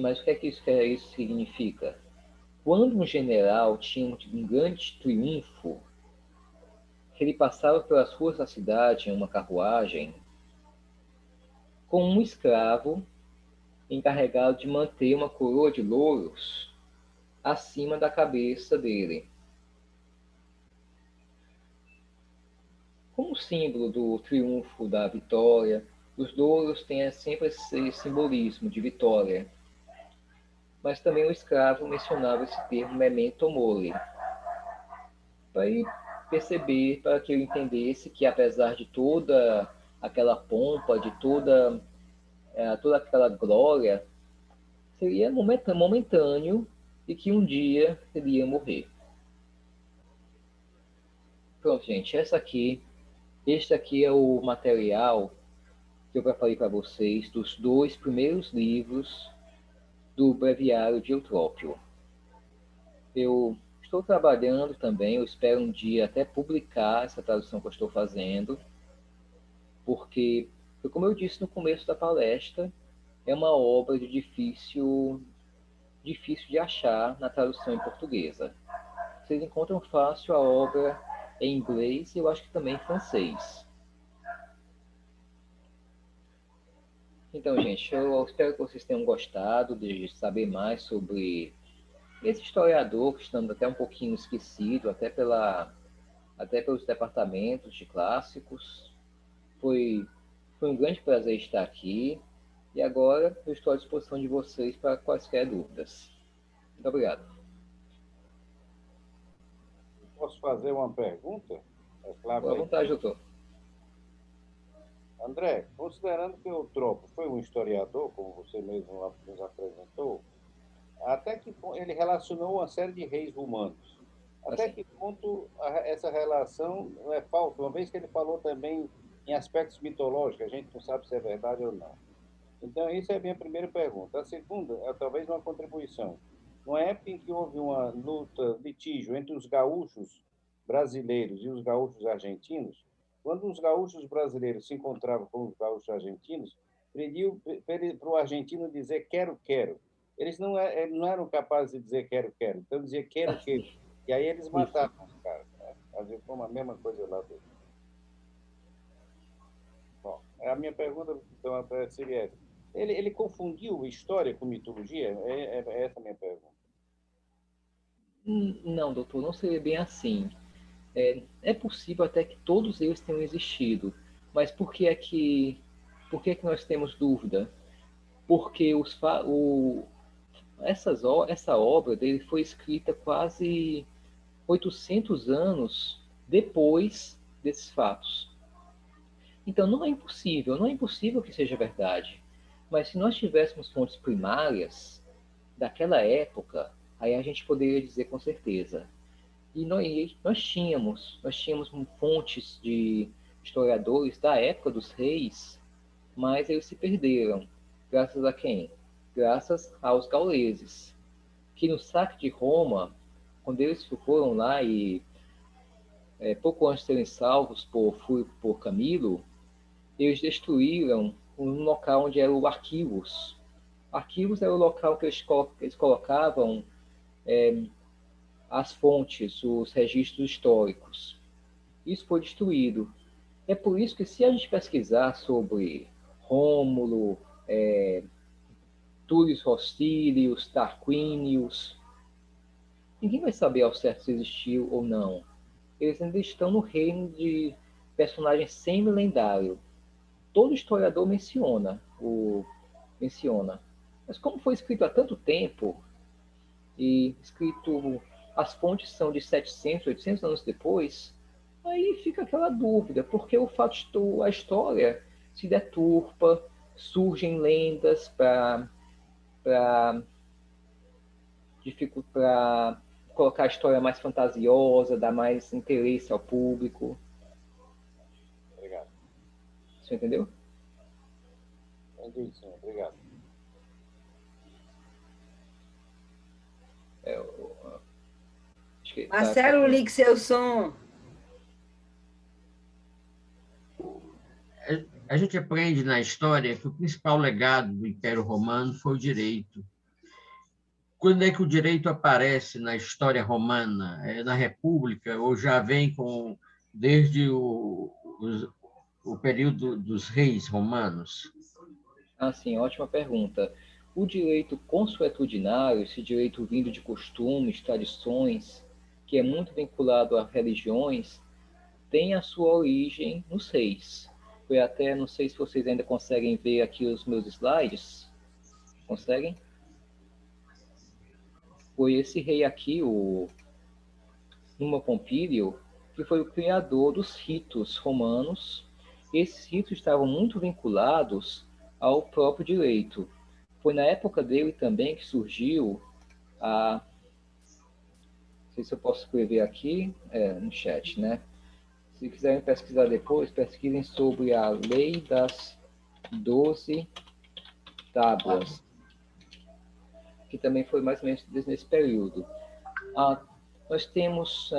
Mas o isso significa? Quando um general tinha um grande triunfo, que ele passava pelas ruas da cidade em uma carruagem, com um escravo encarregado de manter uma coroa de louros acima da cabeça dele. Como símbolo do triunfo, da vitória, os louros têm sempre esse simbolismo de vitória. Mas também o escravo mencionava esse termo memento mori, para ele perceber, para que ele entendesse que apesar de toda aquela pompa, de toda aquela glória, seria momentâneo e que um dia ele ia morrer. Pronto, gente, este aqui é o material que eu preparei para vocês dos 2 primeiros livros do Breviário de Eutrópio. Eu estou trabalhando também, eu espero um dia até publicar essa tradução que eu estou fazendo, porque, como eu disse no começo da palestra, é uma obra difícil de achar na tradução em portuguesa. Vocês encontram fácil a obra em inglês e eu acho que também em francês. Então, gente, eu espero que vocês tenham gostado de saber mais sobre esse historiador que estamos até um pouquinho esquecido, até pelos departamentos de clássicos. Foi um grande prazer estar aqui e agora eu estou à disposição de vocês para quaisquer dúvidas. Muito obrigado. Posso fazer uma pergunta? É claro. Boa vontade, doutor. André, considerando que Eutrópio foi um historiador, como você mesmo nos apresentou, até que ele relacionou uma série de reis romanos. Até que ponto essa relação não é falsa, uma vez que ele falou também em aspectos mitológicos, a gente não sabe se é verdade ou não. Então, isso é a minha primeira pergunta. A segunda é talvez uma contribuição. Numa época em que houve uma luta, litígio entre os gaúchos brasileiros e os gaúchos argentinos, quando os gaúchos brasileiros se encontravam com os gaúchos argentinos, pediu para o argentino dizer quero, quero. Eles não eram capazes de dizer quero, quero. Então, dizia quero, quero. E aí eles matavam os caras. Né? Faziam como a mesma coisa lá dentro. Bom, a minha pergunta então, seria essa. Ele confundiu história com mitologia? É essa a minha pergunta. Não, doutor, não seria bem assim. É possível até que todos eles tenham existido, mas por que é que nós temos dúvida? Porque essa obra dele foi escrita quase 800 anos depois desses fatos. Então não é impossível que seja verdade. Mas se nós tivéssemos fontes primárias daquela época, aí a gente poderia dizer com certeza. E nós tínhamos fontes de historiadores da época dos reis, mas eles se perderam. Graças a quem? Graças aos gauleses, que no saque de Roma, quando eles foram lá e pouco antes de serem salvos por Camilo, eles destruíram um local onde era o Arquivos. Arquivos era o local que eles colocavam as fontes, os registros históricos. Isso foi destruído. É por isso que se a gente pesquisar sobre Rômulo, Túlio Hostílios, Tarquínios, ninguém vai saber ao certo se existiu ou não. Eles ainda estão no reino de personagens semi-lendário. Todo historiador menciona. Mas como foi escrito há tanto tempo, e escrito, as fontes são de 700, 800 anos depois, aí fica aquela dúvida, porque a história se deturpa, surgem lendas para colocar a história mais fantasiosa, dar mais interesse ao público. Obrigado. Você entendeu? Entendi, sim. Obrigado. Marcelo, ligue seu som. A gente aprende na história que o principal legado do Império Romano foi o direito. quando é que o direito aparece na história romana? É na República ou já vem desde o período dos reis romanos? Ah, sim, ótima pergunta. O direito consuetudinário, esse direito vindo de costumes, tradições, que é muito vinculado a religiões, tem a sua origem nos reis. Foi até, não sei se vocês ainda conseguem ver aqui os meus slides. Conseguem? Foi esse rei aqui, o Numa Pompílio, que foi o criador dos ritos romanos. Esses ritos estavam muito vinculados ao próprio direito. Foi na época dele também que surgiu a... Não sei se eu posso escrever aqui, no chat, né? Se quiserem pesquisar depois, pesquisem sobre a Lei das 12 Tábuas, que também foi mais ou menos nesse período. Nós temos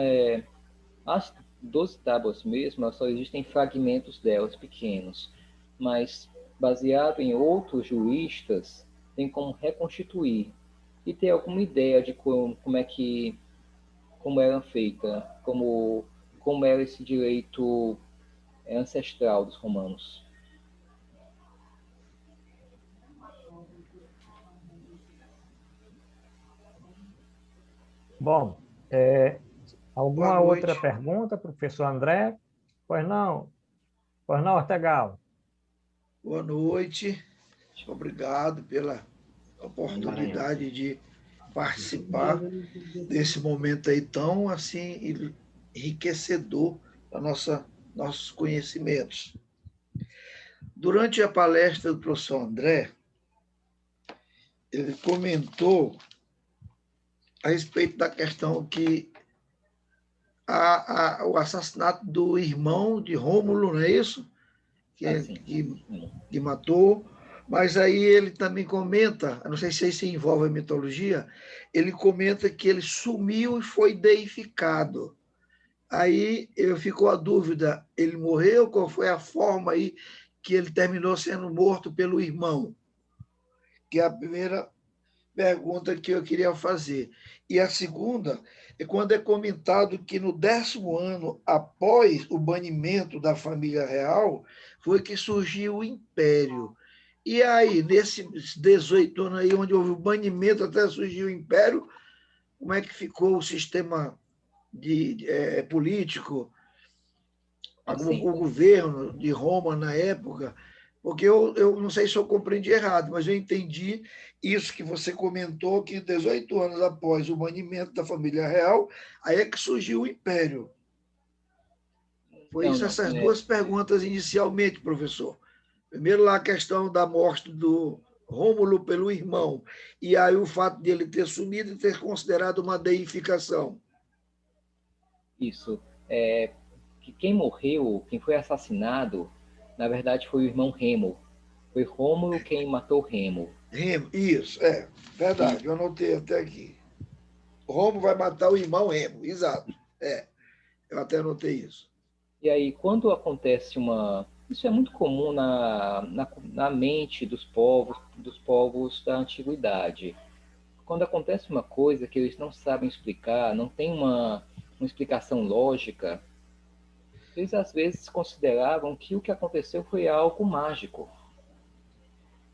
as 12 tábuas mesmo, só existem fragmentos delas pequenos, mas baseado em outros juristas, tem como reconstituir e ter alguma ideia de como era feita, como era esse direito ancestral dos romanos. Bom, alguma outra pergunta, professor André? Pois não, Ortegal. Boa noite, obrigado pela oportunidade de participar desse momento aí tão assim enriquecedor para nossos conhecimentos. Durante a palestra do professor André, ele comentou a respeito da questão que o assassinato do irmão de Rômulo, não é isso? Que matou, mas aí ele também comenta, não sei se isso envolve a mitologia, ele comenta que ele sumiu e foi deificado. Aí ficou a dúvida, ele morreu? Qual foi a forma aí que ele terminou sendo morto pelo irmão? Que é a primeira pergunta que eu queria fazer. E a segunda é quando é comentado que no 10º ano após o banimento da família real foi que surgiu o Império. E aí, nesses 18 anos aí, onde houve o banimento até surgir o Império, como é que ficou o sistema político, o governo de Roma na época? Porque eu não sei se eu compreendi errado, mas eu entendi isso que você comentou, que 18 anos após o banimento da família real, aí é que surgiu o Império. Foi essas duas perguntas inicialmente, professor. Primeiro lá a questão da morte do Rômulo pelo irmão, e aí o fato de ele ter sumido e ter considerado uma deificação. Isso. Que quem morreu, quem foi assassinado, na verdade foi o irmão Remo. Foi Rômulo quem matou Remo. Remo, isso, verdade, eu anotei até aqui. Rômulo vai matar o irmão Remo, exato. Eu até anotei isso. E aí, quando acontece isso é muito comum na mente dos povos da antiguidade. Quando acontece uma coisa que eles não sabem explicar, não tem uma explicação lógica, eles às vezes consideravam que o que aconteceu foi algo mágico.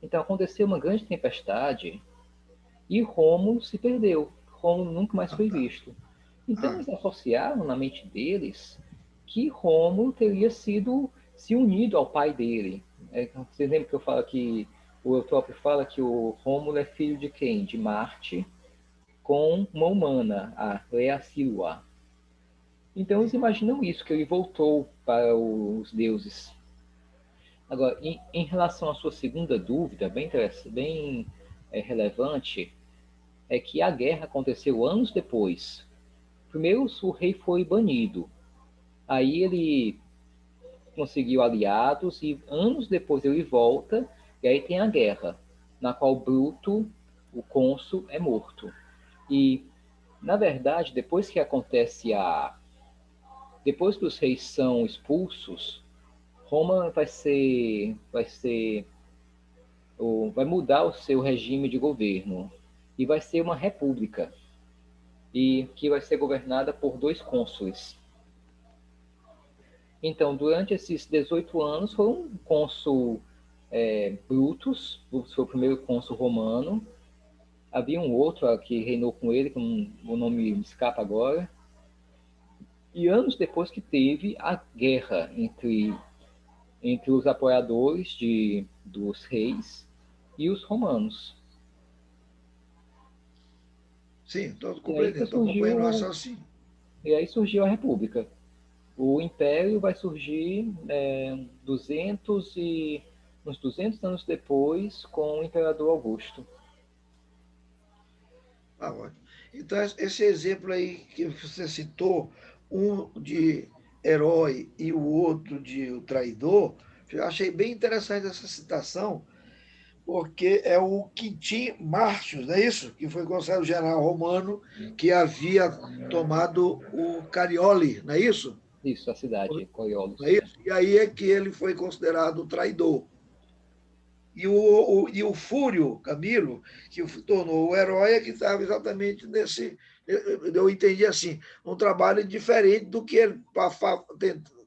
Então aconteceu uma grande tempestade e Rômulo se perdeu. Rômulo nunca mais foi visto. Então eles associaram na mente deles que Rômulo teria se unido ao pai dele. Vocês lembram que eu falo que o Eutrópio fala que o Rômulo é filho de quem? De Marte, com uma humana, a Rhea Silva. Então eles imaginam isso, que ele voltou para os deuses. Agora, em relação à sua segunda dúvida, bem relevante, é que a guerra aconteceu anos depois. Primeiro o rei foi banido. Aí ele conseguiu aliados e anos depois ele volta e aí tem a guerra, na qual Bruto, o cônsul, é morto. E, na verdade, depois que os reis são expulsos, Roma vai mudar o seu regime de governo. e vai ser uma república, e que vai ser governada por 2 cônsules. Então, durante esses 18 anos, foi um cônsul Brutus foi o primeiro cônsul romano. Havia um outro que reinou com ele, que o nome me escapa agora. E anos depois que teve a guerra entre os apoiadores dos reis e os romanos. Sim, estou compreendendo, estou acompanhando o raciocínio. E aí surgiu a República. O Império vai surgir uns 200 anos depois, com o Imperador Augusto. Ah, ótimo. Então, esse exemplo aí que você citou, um de herói e o outro de o traidor, eu achei bem interessante essa citação, porque é o Quintim Márcio, não é isso? Que foi considerado o general romano que havia tomado o Carioli, não é isso? Isso, a cidade, Coriolis. Não é isso? E aí é que ele foi considerado traidor. E o Fúrio Camilo, que o tornou o herói, é que estava exatamente nesse. Eu entendi assim, um trabalho diferente do que ele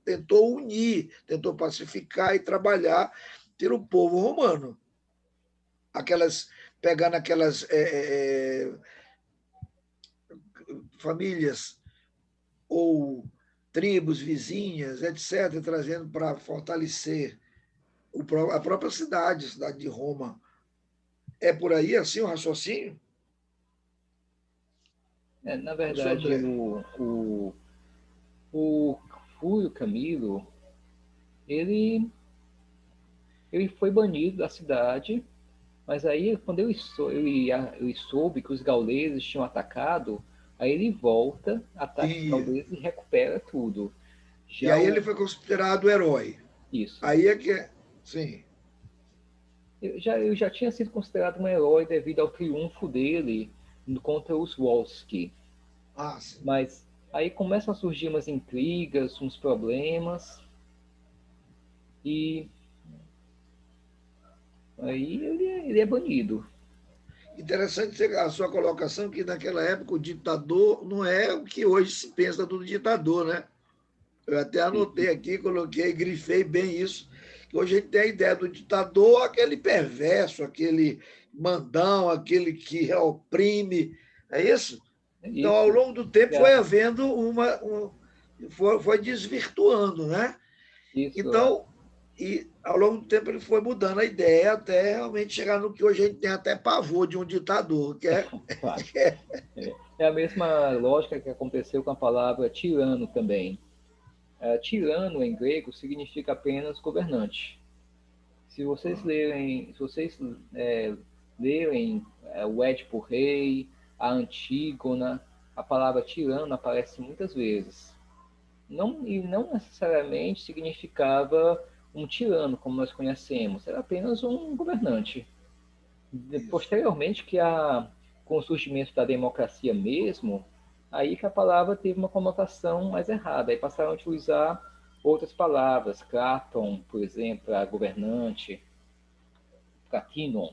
tentou unir, tentou pacificar e trabalhar pelo povo romano. Pegando aquelas famílias ou tribos vizinhas, etc., trazendo para fortalecer a própria cidade, a cidade de Roma. É por aí, assim, o raciocínio? Na verdade, o Fúrio Camilo, ele foi banido da cidade, mas aí, quando ele soube que os gauleses tinham atacado, aí ele volta, ataca os gauleses e recupera tudo. E aí ele foi considerado herói. Isso. Aí é que é... Sim. Eu já tinha sido considerado um herói devido ao triunfo dele contra os Volsci. Ah, sim. Mas aí começam a surgir umas intrigas, uns problemas, e aí ele é banido. Interessante a sua colocação, que naquela época o ditador não é o que hoje se pensa do ditador, né? Eu até anotei aqui, coloquei, grifei bem isso, que hoje a gente tem a ideia do ditador, aquele perverso, aquele mandão, aquele que oprime, é isso? Então, ao longo do tempo, foi havendo foi desvirtuando, né? Isso. Então, e ao longo do tempo ele foi mudando a ideia até realmente chegar no que hoje a gente tem até pavor de um ditador, que é... Claro. É a mesma lógica que aconteceu com a palavra tirano também. Tirano, em grego, significa apenas governante. Se vocês lerem o Édipo Rei, a Antígona, a palavra tirano aparece muitas vezes. E não necessariamente significava um tirano, como nós conhecemos, era apenas um governante. Posteriormente, com o surgimento da democracia mesmo, aí que a palavra teve uma conotação mais errada, aí passaram a utilizar outras palavras, kraton, por exemplo, para governante, katinon.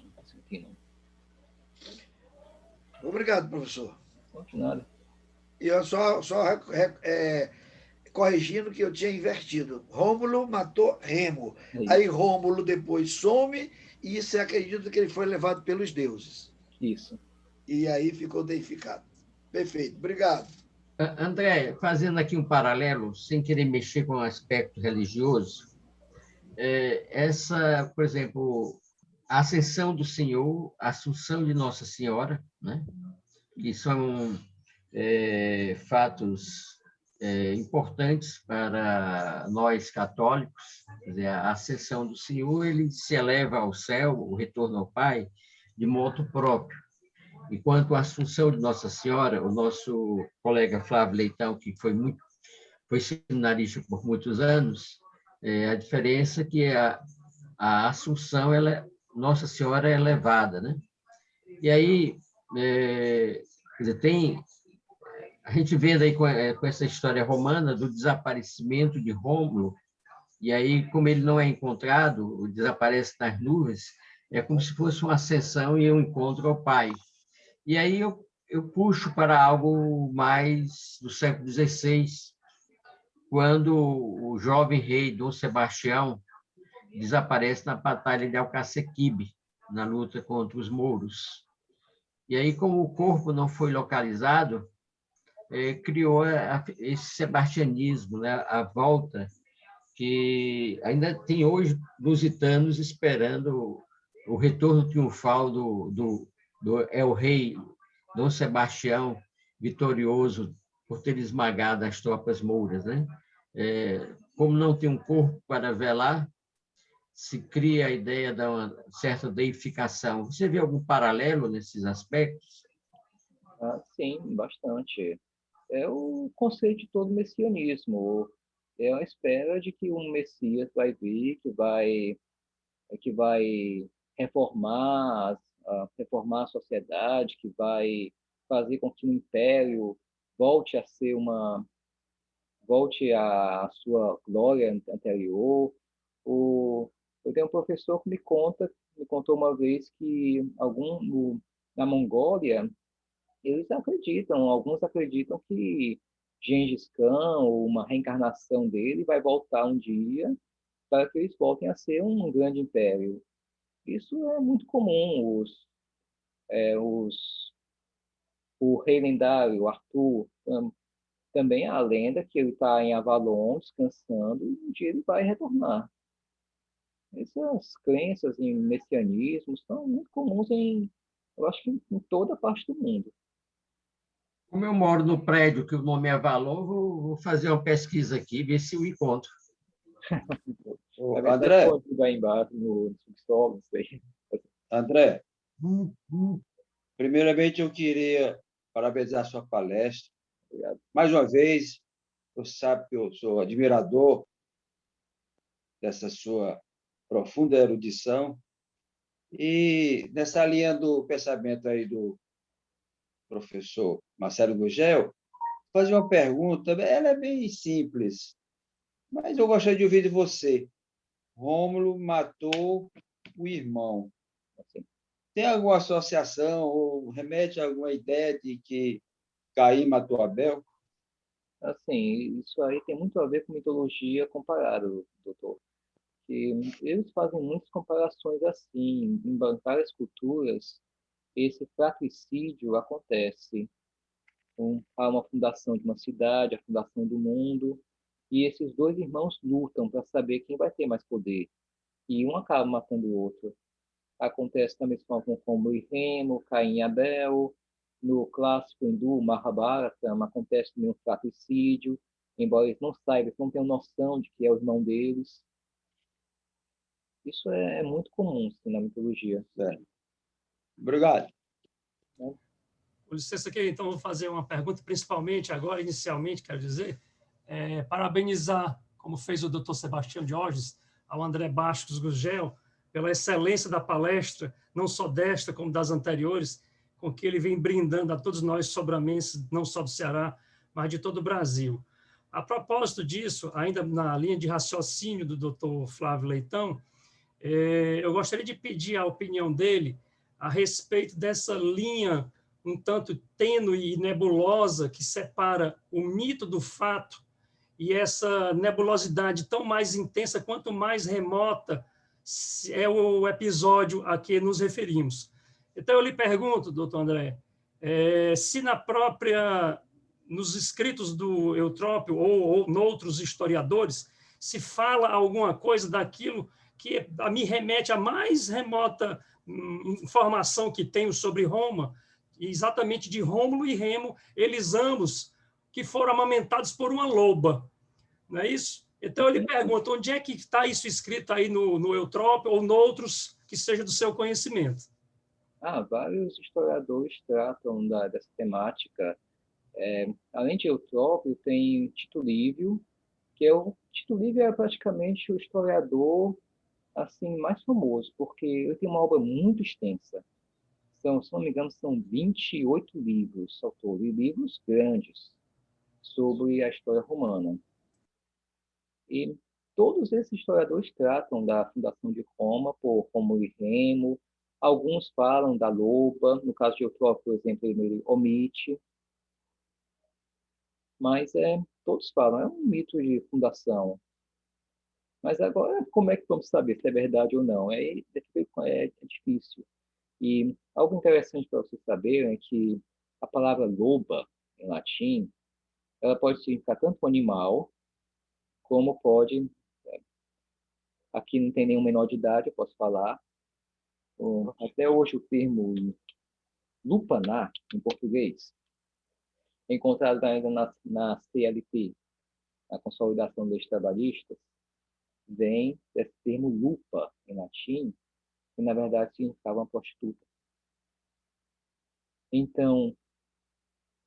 Obrigado, professor. Não de nada. E eu só corrigindo que eu tinha invertido. Rômulo matou Remo. Aí Rômulo depois some e você acredita que ele foi levado pelos deuses. Isso. E aí ficou deificado. Perfeito. Obrigado. André, fazendo aqui um paralelo, sem querer mexer com o aspecto religioso, por exemplo, a Ascensão do Senhor, a Assunção de Nossa Senhora, né? Que são fatos importantes para nós católicos. Quer dizer, a Ascensão do Senhor, ele se eleva ao céu, o retorno ao Pai, de modo próprio. Enquanto a Assunção de Nossa Senhora, o nosso colega Flávio Leitão, que foi seminarista por muitos anos, a diferença é que a Assunção, Nossa Senhora é elevada, né? E aí, quer dizer, a gente vê daí com essa história romana do desaparecimento de Rômulo, e aí, como ele não é encontrado, desaparece nas nuvens, é como se fosse uma ascensão e um encontro ao Pai. E aí eu puxo para algo mais do século XVI, quando o jovem rei Dom Sebastião desaparece na Batalha de Alcacequibe, na luta contra os mouros. E aí, como o corpo não foi localizado, criou esse sebastianismo, né? A volta, que ainda tem hoje lusitanos esperando o retorno triunfal do El Rei Dom Sebastião, vitorioso por ter esmagado as tropas mouras, né? Como não tem um corpo para velar, se cria a ideia de uma certa deificação. Você vê algum paralelo nesses aspectos? Sim, bastante. É o conceito de todo messianismo. É a espera de que um Messias vai vir, que vai reformar a sociedade, que vai fazer com que o império volte a ser volte à sua glória anterior. Eu tenho um professor que me contou uma vez que na Mongólia alguns acreditam que Gengis Khan, ou uma reencarnação dele, vai voltar um dia para que eles voltem a ser um grande império. Isso é muito comum. O rei lendário, Arthur, também há a lenda que ele está em Avalon, descansando, e um dia ele vai retornar. Essas crenças em messianismo são muito comuns eu acho que em toda parte do mundo. Como eu moro no prédio que o nome é Valor, vou fazer uma pesquisa aqui, ver se eu encontro. Na verdade, André, pode ir embaixo no subsolo, não sei. André, primeiramente eu queria parabenizar a sua palestra. Obrigado. Mais uma vez, você sabe que eu sou admirador dessa sua profunda erudição. E nessa linha do pensamento aí do professor Marcelo Gugel, vou fazer uma pergunta, ela é bem simples, mas eu gostaria de ouvir de você. Rômulo matou o irmão. Tem alguma associação ou remete a alguma ideia de que Caim matou Abel? Assim, isso aí tem muito a ver com mitologia comparada, doutor. Que eles fazem muitas comparações assim. Em várias culturas, esse fratricídio acontece. Então, há uma fundação de uma cidade, a fundação do mundo, e esses dois irmãos lutam para saber quem vai ter mais poder. E um acaba matando o outro. Acontece também com Rômulo e Remo, Caim e Abel. No clássico hindu, Mahabharata, acontece também um fratricídio, embora eles não saibam, eles não tenham noção de que é o irmão deles. Isso é muito comum assim, na mitologia. Obrigado. Né? Com licença aqui, então, vou fazer uma pergunta, principalmente agora, inicialmente, quero dizer, parabenizar, como fez o Dr. Sebastião Diógenes, ao André Bastos Gugel, pela excelência da palestra, não só desta, como das anteriores, com que ele vem brindando a todos nós sobramenses, não só do Ceará, mas de todo o Brasil. A propósito disso, ainda na linha de raciocínio do Dr. Flávio Leitão, eu gostaria de pedir a opinião dele a respeito dessa linha um tanto tênue e nebulosa que separa o mito do fato, e essa nebulosidade tão mais intensa quanto mais remota é o episódio a que nos referimos. Então, eu lhe pergunto, doutor André, se nos escritos do Eutrópio ou noutros historiadores, se fala alguma coisa daquilo que me remete à mais remota informação que tenho sobre Roma, exatamente de Rômulo e Remo, eles ambos que foram amamentados por uma loba, não é isso? Então, eu lhe pergunto, onde é que está isso escrito aí no Eutrópio ou noutros que seja do seu conhecimento? Vários historiadores tratam dessa temática. Além de Eutrópio, tem Tito Livio, Tito Livio é praticamente o historiador assim mais famoso, porque ele tem uma obra muito extensa. Se não me engano, são 28 livros, autor, e livros grandes sobre a história romana. E todos esses historiadores tratam da fundação de Roma por Rômulo e Remo, Alguns falam da loba, no caso de Eutrópio, por exemplo, ele omite, mas todos falam, é um mito de fundação. Mas agora, como é que vamos saber se é verdade ou não? É difícil. E algo interessante para vocês saberem é que a palavra loba, em latim, ela pode significar tanto um animal, como pode... Aqui não tem nenhum menor de idade, eu posso falar. Até hoje o termo lupanar, em português, é encontrado ainda na CLT, na Consolidação das Leis Trabalhistas, vem desse termo lupa, em latim, que na verdade significava uma prostituta. Então,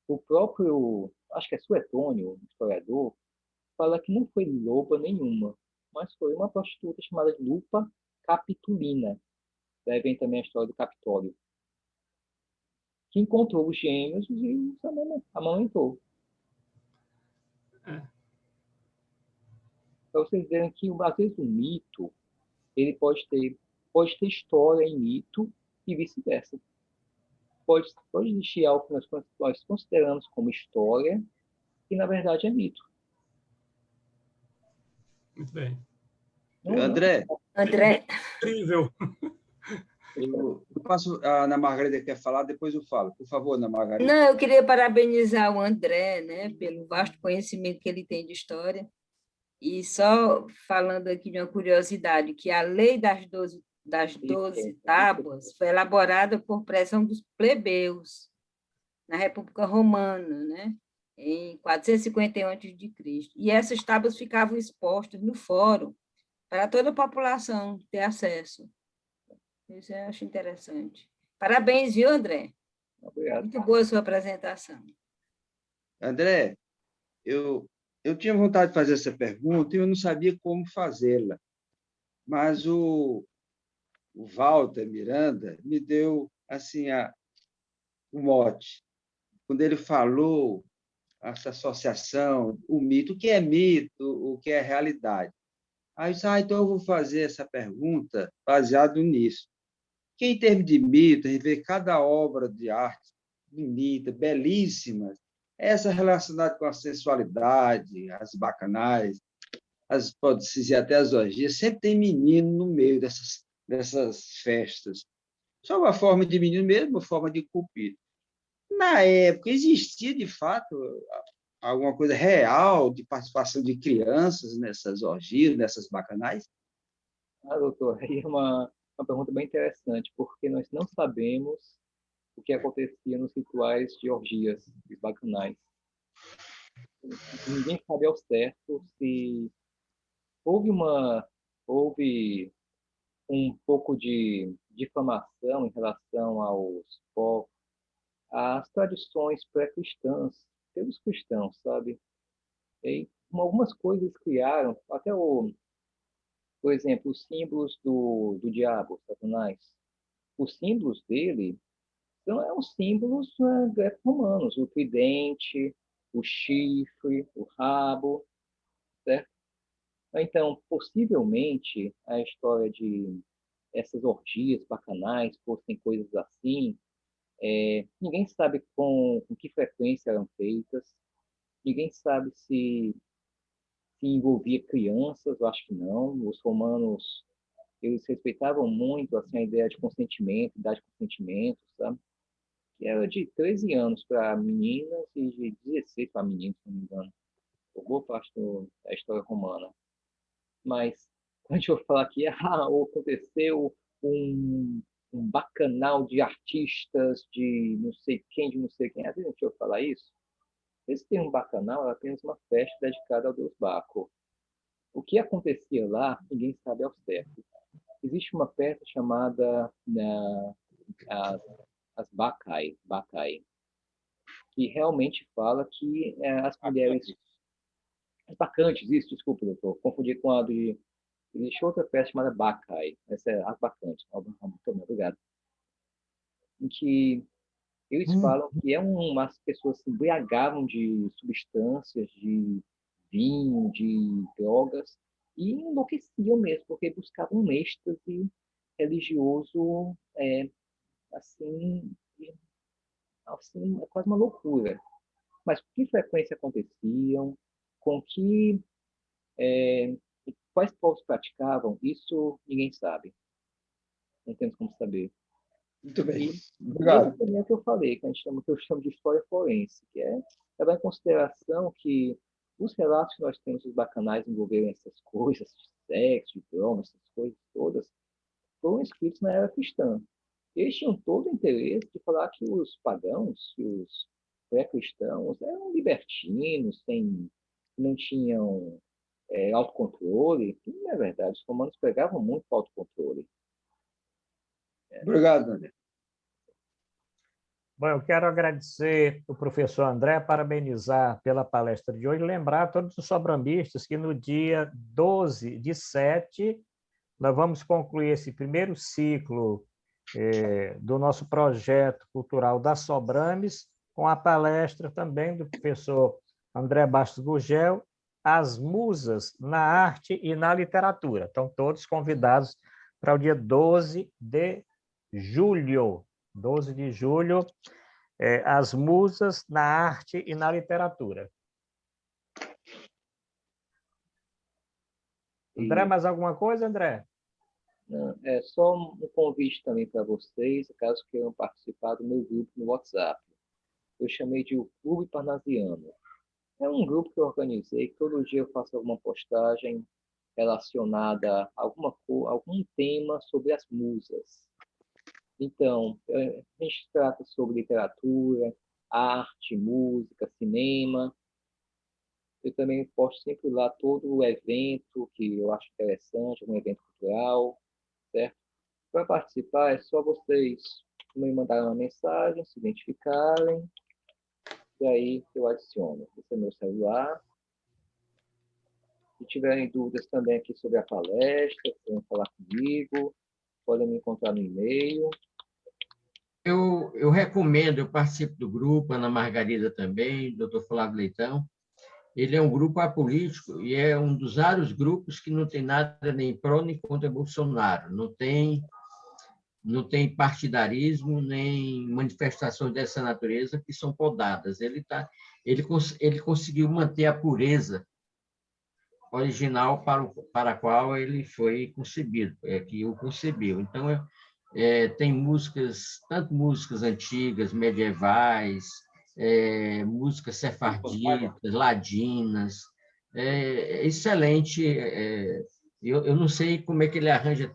o próprio, acho que é Suetônio, historiador, fala que não foi loba nenhuma, mas foi uma prostituta chamada de Lupa Capitolina. Daí vem também a história do Capitólio, que encontrou os gêmeos e amamentou. Para vocês verem que, às vezes, o mito ele pode ter história em mito e vice-versa. Pode existir algo que nós consideramos como história e, na verdade, é mito. Muito bem. André, André, Incrível. Eu passo, a Ana Margarida quer falar, depois eu falo. Por favor, Ana Margarida. não, eu queria parabenizar o André, né, pelo vasto conhecimento que ele tem de história. E só falando aqui de uma curiosidade, que a lei das 12 tábuas foi elaborada por pressão dos plebeus na República Romana, né, em 451 a.C. E essas tábuas ficavam expostas no fórum para toda a população ter acesso. Isso eu acho interessante. Parabéns, viu, André? Obrigado. Muito boa a sua apresentação. André, eu tinha vontade de fazer essa pergunta e eu não sabia como fazê-la. Mas o Walter Miranda me deu assim o mote. Quando ele falou essa associação, o mito, o que é mito, o que é realidade. Aí eu disse, então eu vou fazer essa pergunta baseado nisso. Que em termos de mito, a gente vê cada obra de arte bonita, belíssima, essa relacionada com a sensualidade, as bacanais, pode-se dizer até as orgias, sempre tem menino no meio dessas festas. Só uma forma de menino mesmo, uma forma de cupido. Na época, existia, de fato, alguma coisa real de participação de crianças nessas orgias, nessas bacanais? Doutor, aí é uma pergunta bem interessante, porque nós não sabemos o que acontecia nos rituais de orgias, de bacanais. Ninguém sabe ao certo se houve um pouco de difamação em relação às tradições pré-cristãs, pelos cristãos, sabe? E algumas coisas criaram, por exemplo, os símbolos do diabo, Satanás. Os símbolos dele são os símbolos greco-romanos, o tridente, o chifre, o rabo, certo? Então, possivelmente, a história de essas orgias bacanais fossem coisas assim, ninguém sabe com que frequência eram feitas, ninguém sabe se envolvia crianças, eu acho que não. Os romanos, eles respeitavam muito assim, a ideia de consentimento, idade de consentimento, sabe? Que era de 13 anos para meninas e de 16 para meninos, se não me engano. Por boa parte da história romana. Mas, quando a gente vai falar que aconteceu um bacanal de artistas, de não sei quem, às vezes a gente vai falar isso. Esse termo bacanal é apenas uma festa dedicada ao deus Baco. O que acontecia lá, ninguém sabe ao certo. Existe uma peça chamada as Bacchae, que realmente fala que as mulheres... As bacantes, isso, desculpa, doutor, confundi com a de... Existe outra peça chamada Bacchae, essa é as bacantes, muito obrigado, em que eles falam que umas pessoas se embriagavam de substâncias, de vinho, de drogas, e enlouqueciam mesmo, porque buscavam um êxtase religioso assim, é quase uma loucura. Mas com que frequência aconteciam, com que, quais povos praticavam, isso ninguém sabe. Não temos como saber. Muito bem. E Obrigado. também é o que eu falei, que eu chamo de história forense, que é levar em consideração que os relatos que nós temos dos bacanais envolverem essas coisas, de sexo, de drogas, essas coisas todas, foram escritos na era cristã. Eles tinham todo o interesse de falar que os pagãos, que os pré-cristãos eram libertinos, não tinham autocontrole. Isso não é verdade. Os romanos pregavam muito para autocontrole. Obrigado, André. Bom, eu quero agradecer o professor André, parabenizar pela palestra de hoje, lembrar a todos os sobrambistas que no dia 12/7 nós vamos concluir esse primeiro ciclo do nosso projeto cultural da Sobrames, com a palestra também do professor André Bastos Gurgel, As Musas na Arte e na Literatura. Estão todos convidados para o dia 12 de julho. 12 de julho, As Musas na Arte e na Literatura. André, mais alguma coisa, André? Não, é só um convite também para vocês, caso queiram participar do meu grupo no WhatsApp. Eu chamei de O Clube Parnasiano. É um grupo que eu organizei, que todo dia eu faço alguma postagem relacionada a algum tema sobre as musas. Então, a gente trata sobre literatura, arte, música, cinema. Eu também posto sempre lá todo o evento que eu acho interessante, algum evento cultural, certo? Para participar, é só vocês me mandarem uma mensagem, se identificarem, e aí eu adiciono. Esse é meu celular. Se tiverem dúvidas também aqui sobre a palestra, podem falar comigo, podem me encontrar no e-mail. Eu recomendo, eu participo do grupo, Ana Margarida também, doutor Flávio Leitão. Ele é um grupo apolítico e é um dos vários grupos que não tem nada nem pró nem contra Bolsonaro. Não tem partidarismo nem manifestações dessa natureza que são podadas. Ele conseguiu manter a pureza original para a qual ele foi concebido, que o concebeu. Então, tem músicas, tanto músicas antigas, medievais, músicas sefarditas, ladinas, excelente. Eu não sei como é que ele arranja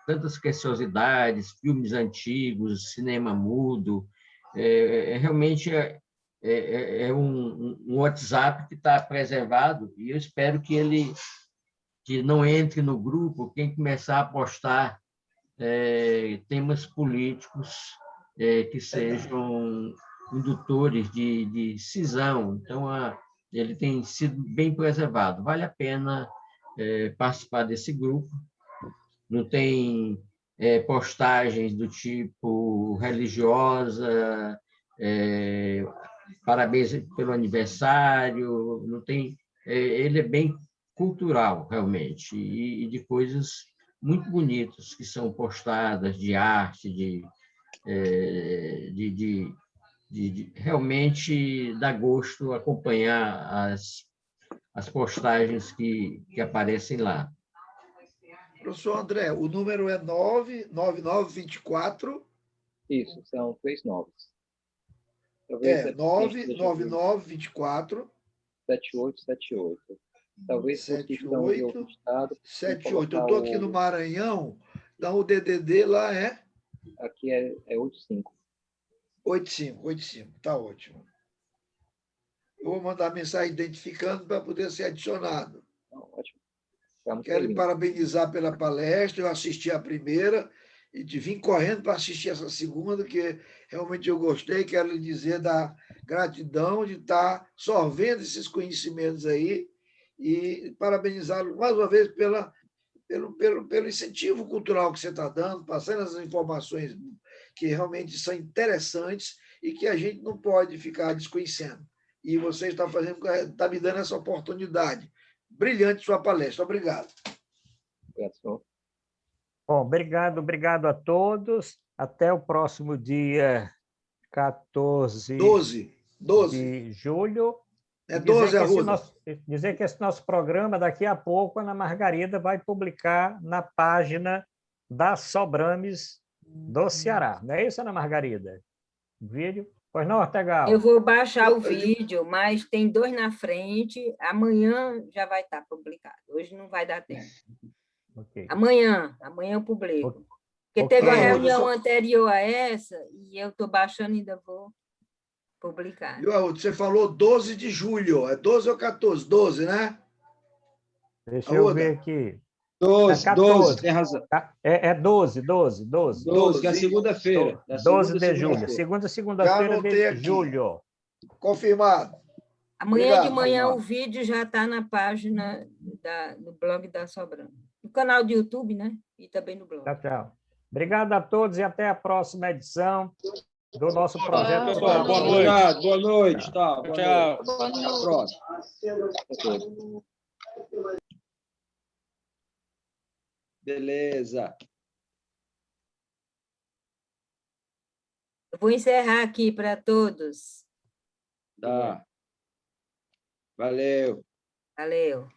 tantas preciosidades, filmes antigos, cinema mudo. Realmente é um WhatsApp que está preservado e eu espero que não entre no grupo quem começar a postar temas políticos que sejam indutores de cisão. Então, ele tem sido bem preservado. Vale a pena participar desse grupo. Não tem postagens do tipo religiosa, parabéns pelo aniversário, não tem. Ele é bem cultural, realmente, e de coisas muito bonitas que são postadas, de arte, realmente dá gosto acompanhar as postagens que aparecem lá. Professor André, o número é 99924. Isso, são 3 9. 99924 7878. Talvez vocês estão em outro estado. 78. Eu estou aqui no Maranhão, então o DDD lá é? Aqui é 85. 85, tá ótimo. Eu vou mandar mensagem identificando para poder ser adicionado. Ótimo. Quero lhe parabenizar pela palestra, eu assisti a primeira e vim correndo para assistir essa segunda, que realmente eu gostei. Quero lhe dizer da gratidão de estar sorvendo esses conhecimentos aí e parabenizá-lo mais uma vez pelo incentivo cultural que você está dando, passando essas informações que realmente são interessantes e que a gente não pode ficar desconhecendo. E você está me dando essa oportunidade. Brilhante sua palestra. Obrigado. Obrigado, senhor. Bom, obrigado a todos. Até o próximo dia 14 12. de julho. É 12, Arruda. Dizer que esse nosso programa, daqui a pouco, a Ana Margarida vai publicar na página da Sobrames do Ceará. Não é isso, Ana Margarida? Vídeo? Pois não, Ortegal? Eu vou baixar o vídeo, mas tem 2 na frente. Amanhã já vai estar publicado. Hoje não vai dar tempo. Okay. Amanhã eu publico. Porque teve uma reunião anterior a essa e eu estou baixando e ainda vou publicar. E, Arruda, você falou 12 de julho. É 12 ou 14? 12, né? Deixa eu ver aqui. 12, tem razão. É 12, que é a segunda-feira. 12 de julho. Segunda-feira de julho. Confirmado. Amanhã de manhã o vídeo já está na página do blog da Sobrando. No canal do YouTube, né? E também no blog. Tchau. Obrigado a todos e até a próxima edição do nosso projeto. Boa noite. Boa noite. Tchau. Até a próxima. Beleza. Eu vou encerrar aqui para todos. Tá. Valeu. Valeu.